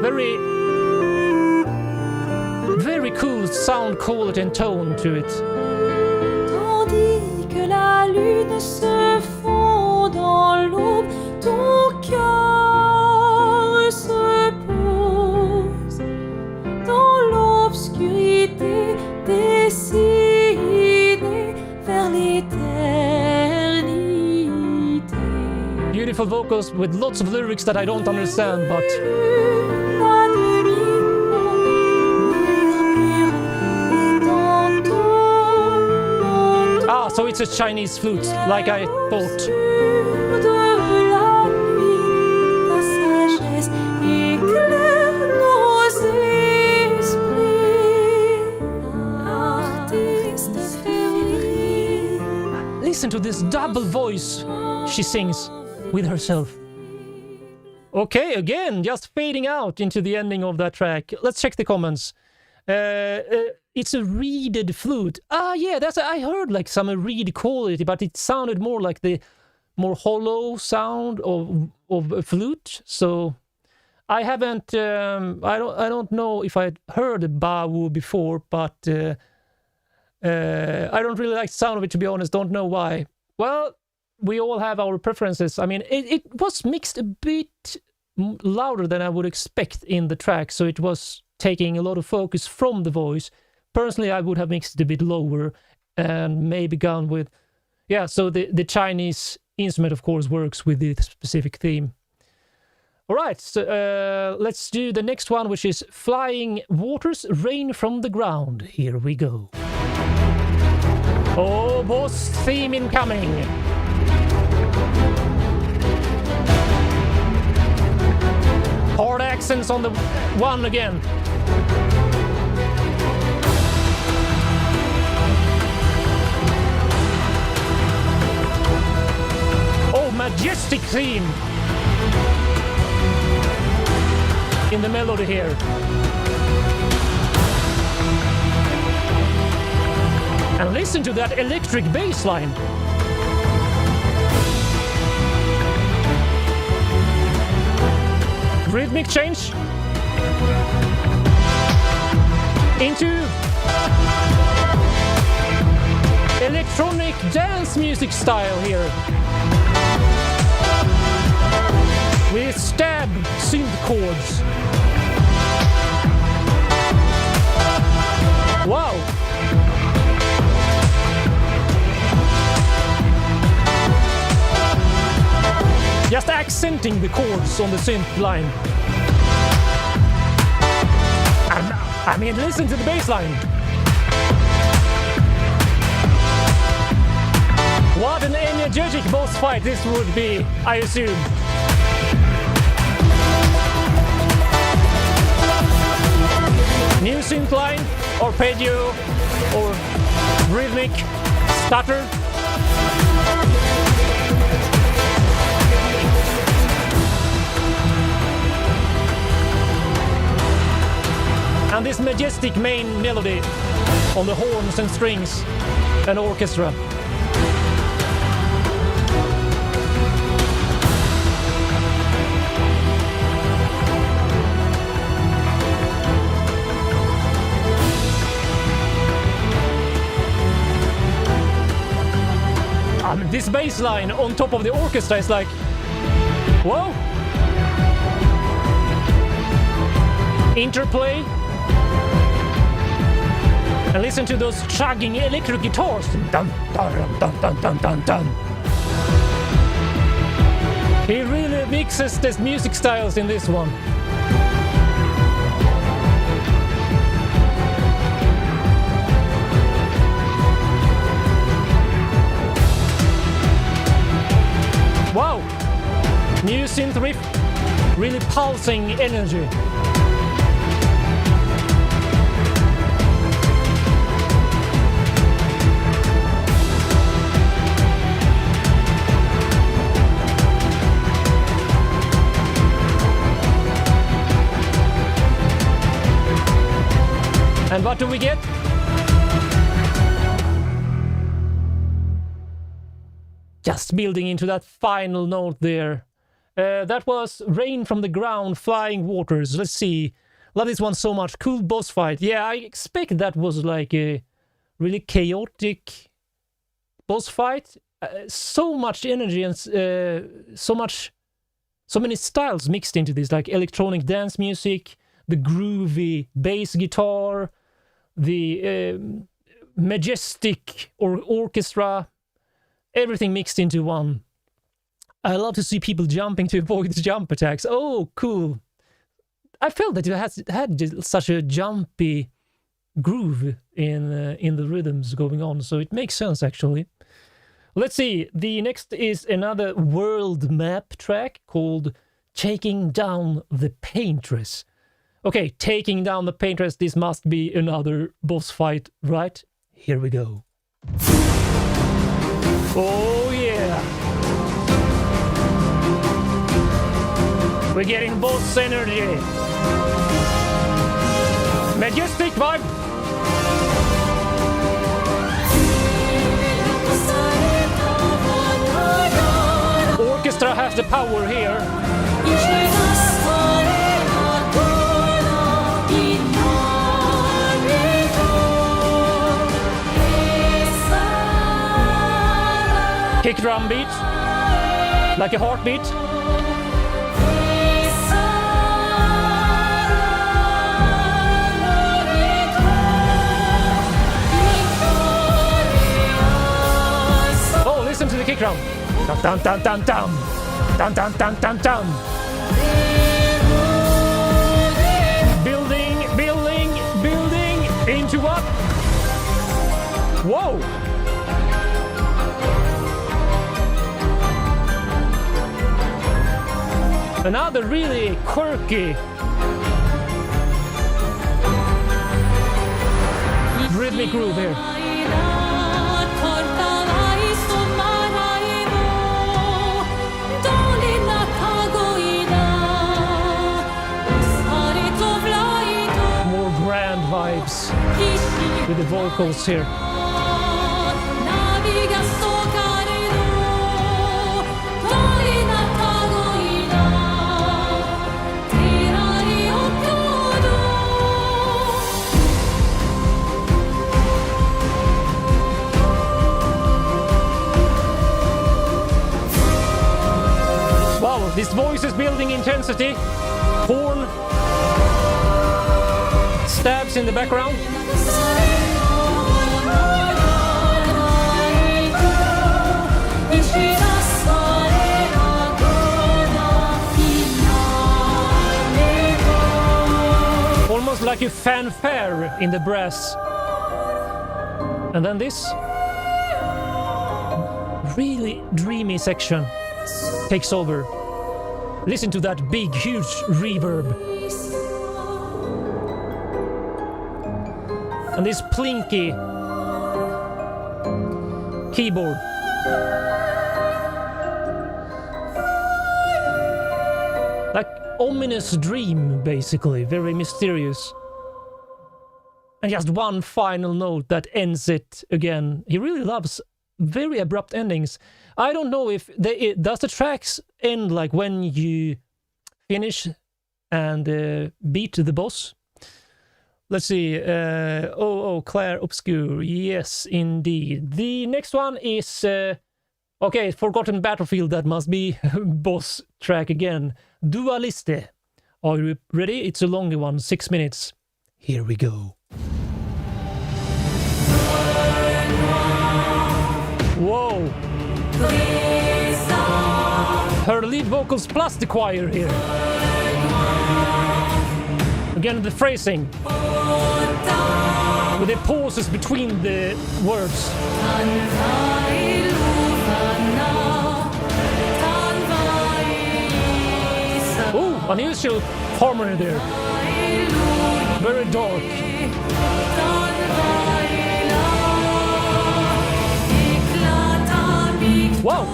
very, very cool sound quality and tone to it. Tandis que la lune se fond dans l'aube, ton cœur se pose dans l'obscurité dessinée vers l'éternité. Beautiful vocals with lots of lyrics that I don't understand, but À demi-mot, murmurant et tantôt so it's a Chinese flute, like I thought. de la nuit, ta sagesse éclaire nos esprits. Artiste fébrile. Listen to this double voice she sings with herself. Okay, again, just fading out into the ending of that track. Let's check the comments. It's a reeded flute. Yeah, I heard like some reed quality, but it sounded more like the more hollow sound of a flute. So I haven't. I don't know if I heard a bawu before, but I don't really like the sound of it, to be honest. Don't know why. Well, we all have our preferences. I mean, it was mixed a bit louder than I would expect in the track, so it was taking a lot of focus from the voice. Personally, I would have mixed it a bit lower and maybe gone with... Yeah, so the Chinese instrument, of course, works with the specific theme. All right, so let's do the next one, which is Flying Waters, Rain from the Ground. Here we go. Oh, boss theme incoming. Hard accents on the one again. Oh, majestic theme in the melody here. And listen to that electric bass line. Rhythmic change into electronic dance music style here with stab synth chords. Wow. Just accenting the chords on the synth line. I mean, listen to the bass line. What an energetic boss fight this would be, I assume. New synth line, arpeggio, or rhythmic stutter. And this majestic main melody on the horns and strings and orchestra. this bass line on top of the orchestra is like, whoa. Interplay. And listen to those chugging electric guitars. Dun, dun, dun, dun, dun, dun, dun. He really mixes these music styles in this one. Wow! New synth riff, really pulsing energy. And what do we get? Just building into that final note there. That was Rain from the Ground, Flying Waters. Let's see. Love this one so much. Cool boss fight. Yeah, I expect that was like a really chaotic boss fight. So much energy and so many styles mixed into this, like electronic dance music, the groovy bass guitar, the majestic orchestra, everything mixed into one. I love to see people jumping to avoid jump attacks. Oh, cool. I felt that it had such a jumpy groove in the rhythms going on, so it makes sense actually. Let's see, the next is another world map track called Taking Down the Paintress. Okay, Taking Down the Paintress, this must be another boss fight, right? Here we go. Oh yeah! We're getting boss energy. Majestic vibe. Orchestra has the power here. Kick drum beat, like a heartbeat. Oh, listen to the kick drum. Dun dun dun dun dun. Dun dun dun dun dun. Building, building, building into what? Whoa! Another really quirky rhythmic groove here. More grand vibes with the vocals here. This voice is building intensity. Horn. Stabs in the background. Almost like a fanfare in the brass. And then this really dreamy section takes over. Listen to that big, huge reverb. And this plinky keyboard. Like ominous dream, basically. Very mysterious. And just one final note that ends it again. He really loves very abrupt endings. I don't know if does the tracks end like when you finish and beat the boss. Let's see. Clair, Obscur. Yes, indeed. The next one is Okay, Forgotten Battlefield, that must be boss track again. Dualiste. Are you ready? It's a longer one, 6 minutes. Here we go. Whoa! Her lead vocals plus the choir here. Again, the phrasing. With the pauses between the words. Ooh, unusual harmony there. Very dark. Wow!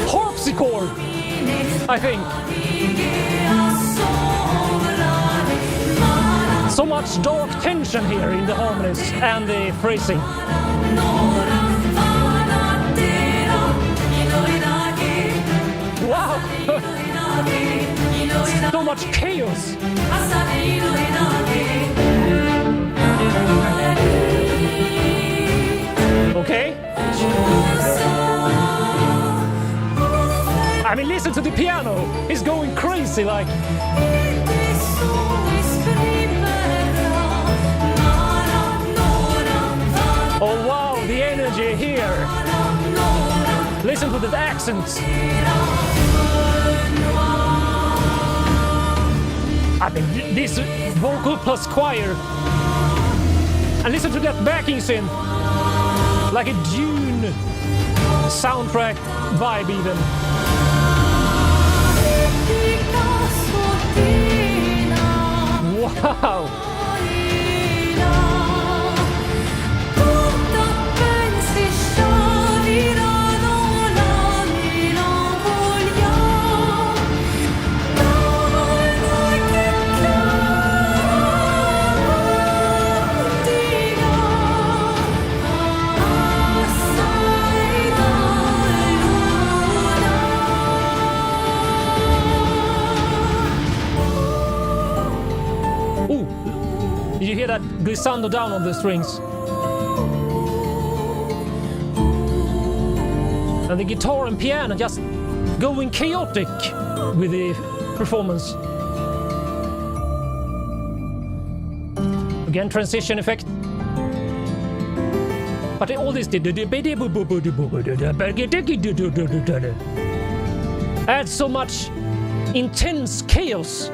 Harpsichord, I think. So much dark tension here in the harmonies and the phrasing. Wow! So much chaos. Okay. I mean, listen to the piano. It's going crazy, like. Oh wow, the energy here. Listen to the accents. I mean, this vocal plus choir. And listen to that backing synth. Like a Dune soundtrack vibe even. Wow! Did you hear that glissando down on the strings? And the guitar and piano just going chaotic with the performance. Again, transition effect. But all this adds so much intense chaos.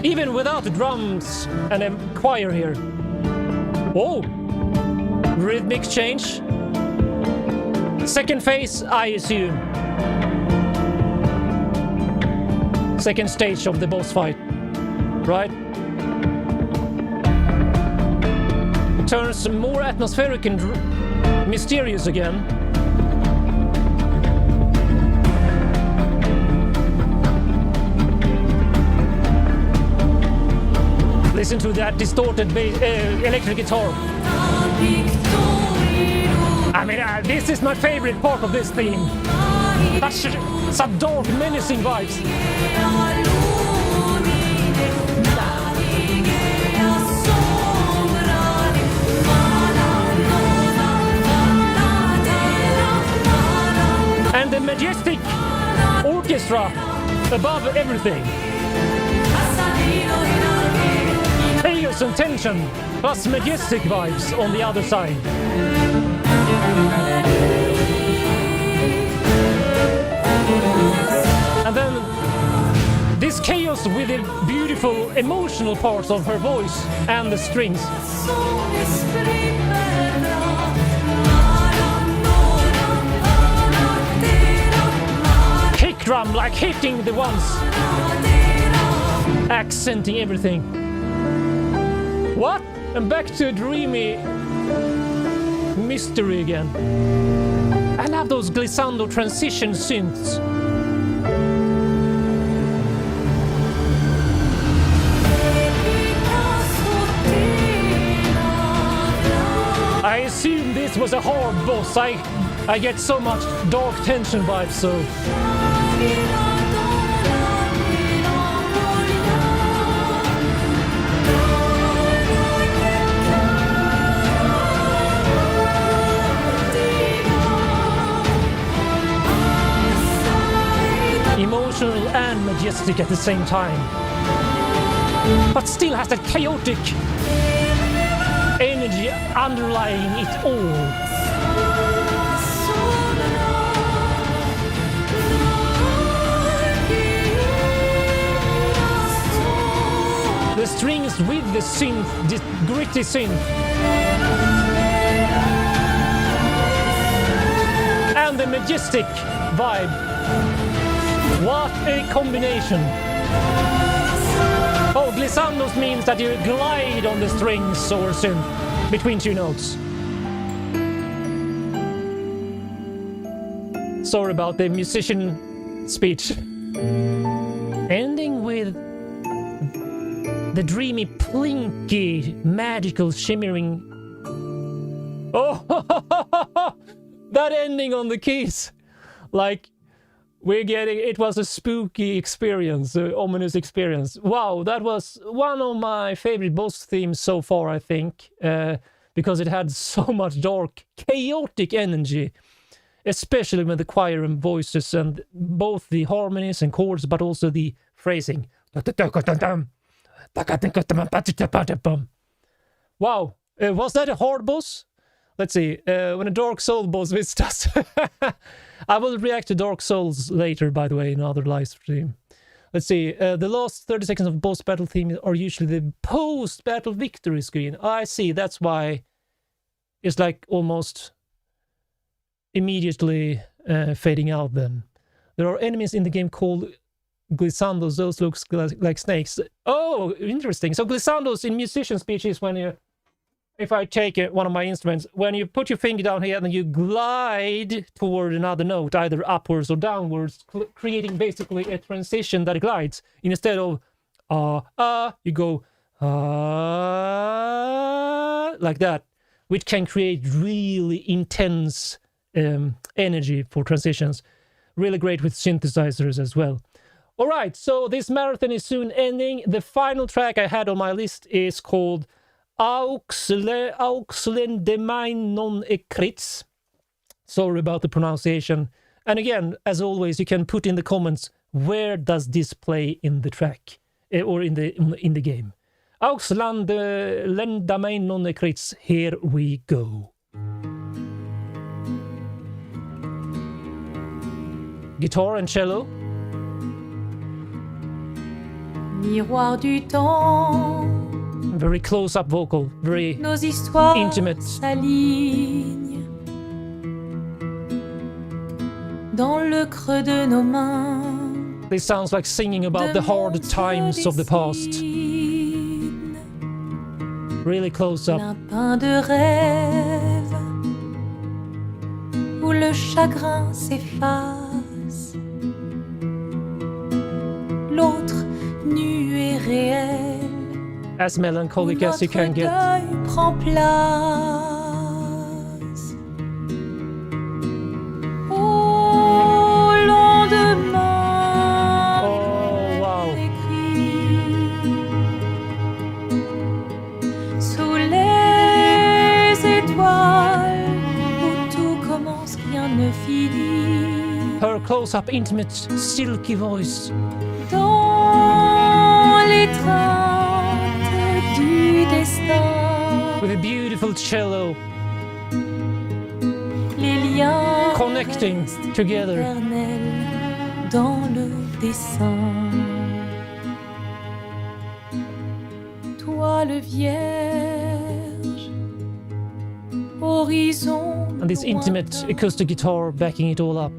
Even without the drums and a choir here. Whoa! Rhythmic change. Second phase, I assume. Second stage of the boss fight. Right? Turns more atmospheric and mysterious again. Listen to that distorted electric guitar. I mean, this is my favorite part of this theme. Some dark, menacing vibes. And the majestic orchestra above everything. Chaos and tension, plus majestic vibes on the other side. And then this chaos with the beautiful emotional parts of her voice and the strings. Kick drum like hitting the ones, accenting everything. What? And back to a dreamy mystery again. I love those glissando transition synths. I assume this was a hard boss. I get so much dark tension vibes, so... chaotic at the same time, but still has that chaotic energy underlying it all. The strings with the synth, this gritty synth. And the majestic vibe. What a combination. Oh, glissandos means that you glide on the strings or synth between two notes. Sorry about the musician speech. Ending with the dreamy, plinky, magical, shimmering... Oh! That ending on the keys! Like, we're getting... It was a spooky experience, an ominous experience. Wow, that was one of my favorite boss themes so far, I think. Because it had so much dark, chaotic energy. Especially with the choir and voices and both the harmonies and chords, but also the phrasing. Wow, was that a hard boss? Let's see, when a Dark Soul boss visits us. I will react to Dark Souls later, by the way, in another live stream. Let's see, the last 30 seconds of boss battle theme are usually the post-battle victory screen. I see, that's why it's like almost immediately fading out then. There are enemies in the game called glissandos. Those looks like snakes. Oh, interesting. So glissandos in musician speech is when you, if I take one of my instruments, when you put your finger down here and you glide toward another note, either upwards or downwards, creating basically a transition that glides. Instead of you go like that, which can create really intense energy for transitions. Really great with synthesizers as well. All right, so this marathon is soon ending. The final track I had on my list is called Auxlen de Mein non Ekrits. Sorry about the pronunciation. And again, as always, you can put in the comments, where does this play in the track or in the game? Auxlen de Mein non Ekrits. Here we go. Guitar and cello. Miroir du temps, very close-up vocal, very nos histoires intimate. S'alignent dans le creux de nos mains. This sounds like singing about the hard times of the past. Really close up. L'un peint de rêve où le chagrin s'efface, l'autre nu et réel. As melancholic as you can get. Notre deuil prend place. Au lendemain, wow. sous les étoiles où tout commence, rien ne finit. Her close-up, intimate, silky voice. Dans l'étreinte du destin. With a beautiful cello. Les liens connecting together. Éternels dans le dessin. Toi le vierge, horizon. And this intimate acoustic guitar backing it all up.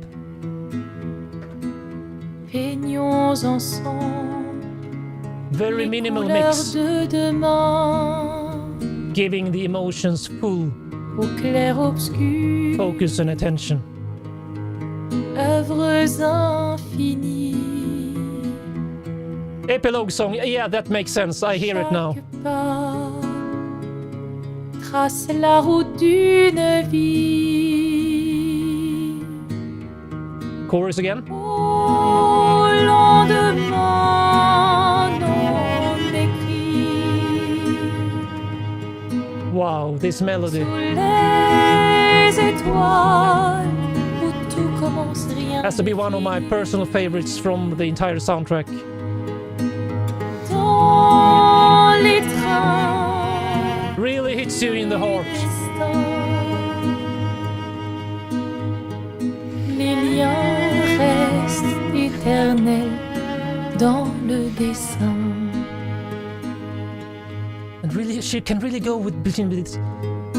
Peignons ensemble. Very minimal mix. De demain. Giving the emotions full au clair obscur. Focus and attention. Œuvres infinies. Epilogue song, yeah, that makes sense. I hear it now. Trace la route d'une vie. Chorus again. Au lendemain non écrit. Wow, this melody. Sous les étoiles où tout commence, rien. Has to be one of my personal favorites from the entire soundtrack. dans les trains. Really hits you in the heart. Les liens restent éternels dans le dessin. And really, she can really go between these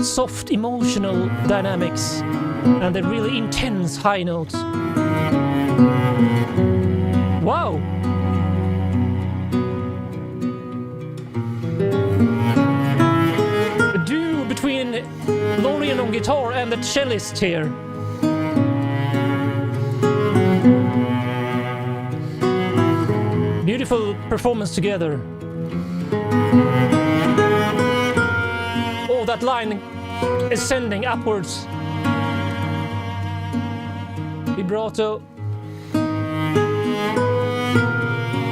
soft emotional dynamics and the really intense high notes. Wow! A duo between Lorien on guitar and the cellist here. Beautiful performance together. Oh, that line ascending upwards. Vibrato.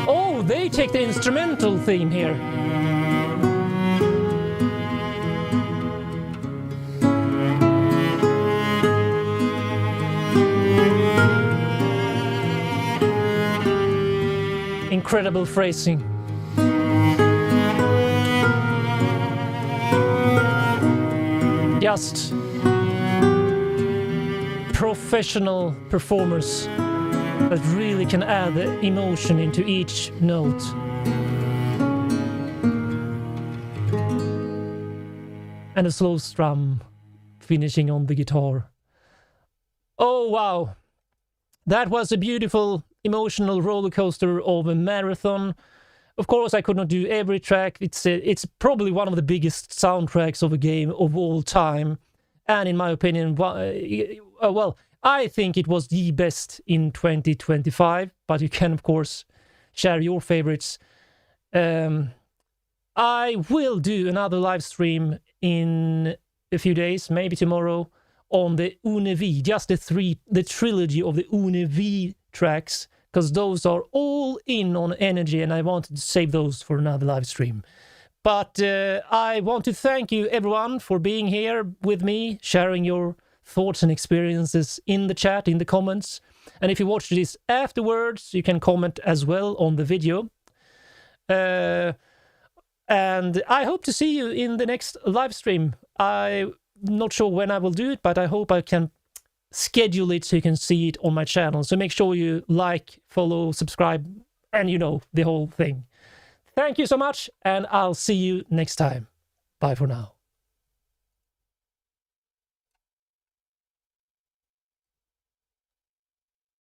Oh, they take the instrumental theme here. Incredible phrasing. Just professional performers that really can add the emotion into each note. And a slow strum finishing on the guitar. Oh wow! That was a beautiful emotional roller coaster of a marathon. Of course, I could not do every track. It's probably one of the biggest soundtracks of a game of all time. And in my opinion, well, I think it was the best in 2025. But you can, of course, share your favorites. I will do another live stream in a few days, maybe tomorrow, on the Une V, just the trilogy of the Une V tracks, because those are all in on energy and I wanted to save those for another live stream. But I want to thank you everyone for being here with me, sharing your thoughts and experiences in the chat, in the comments. And if you watch this afterwards, you can comment as well on the video. And I hope to see you in the next live stream. I'm not sure when I will do it, but I hope I can schedule it so you can see it on my channel. So make sure you like, follow, subscribe, and you know, the whole thing. Thank you so much, and I'll see you next time. Bye for now.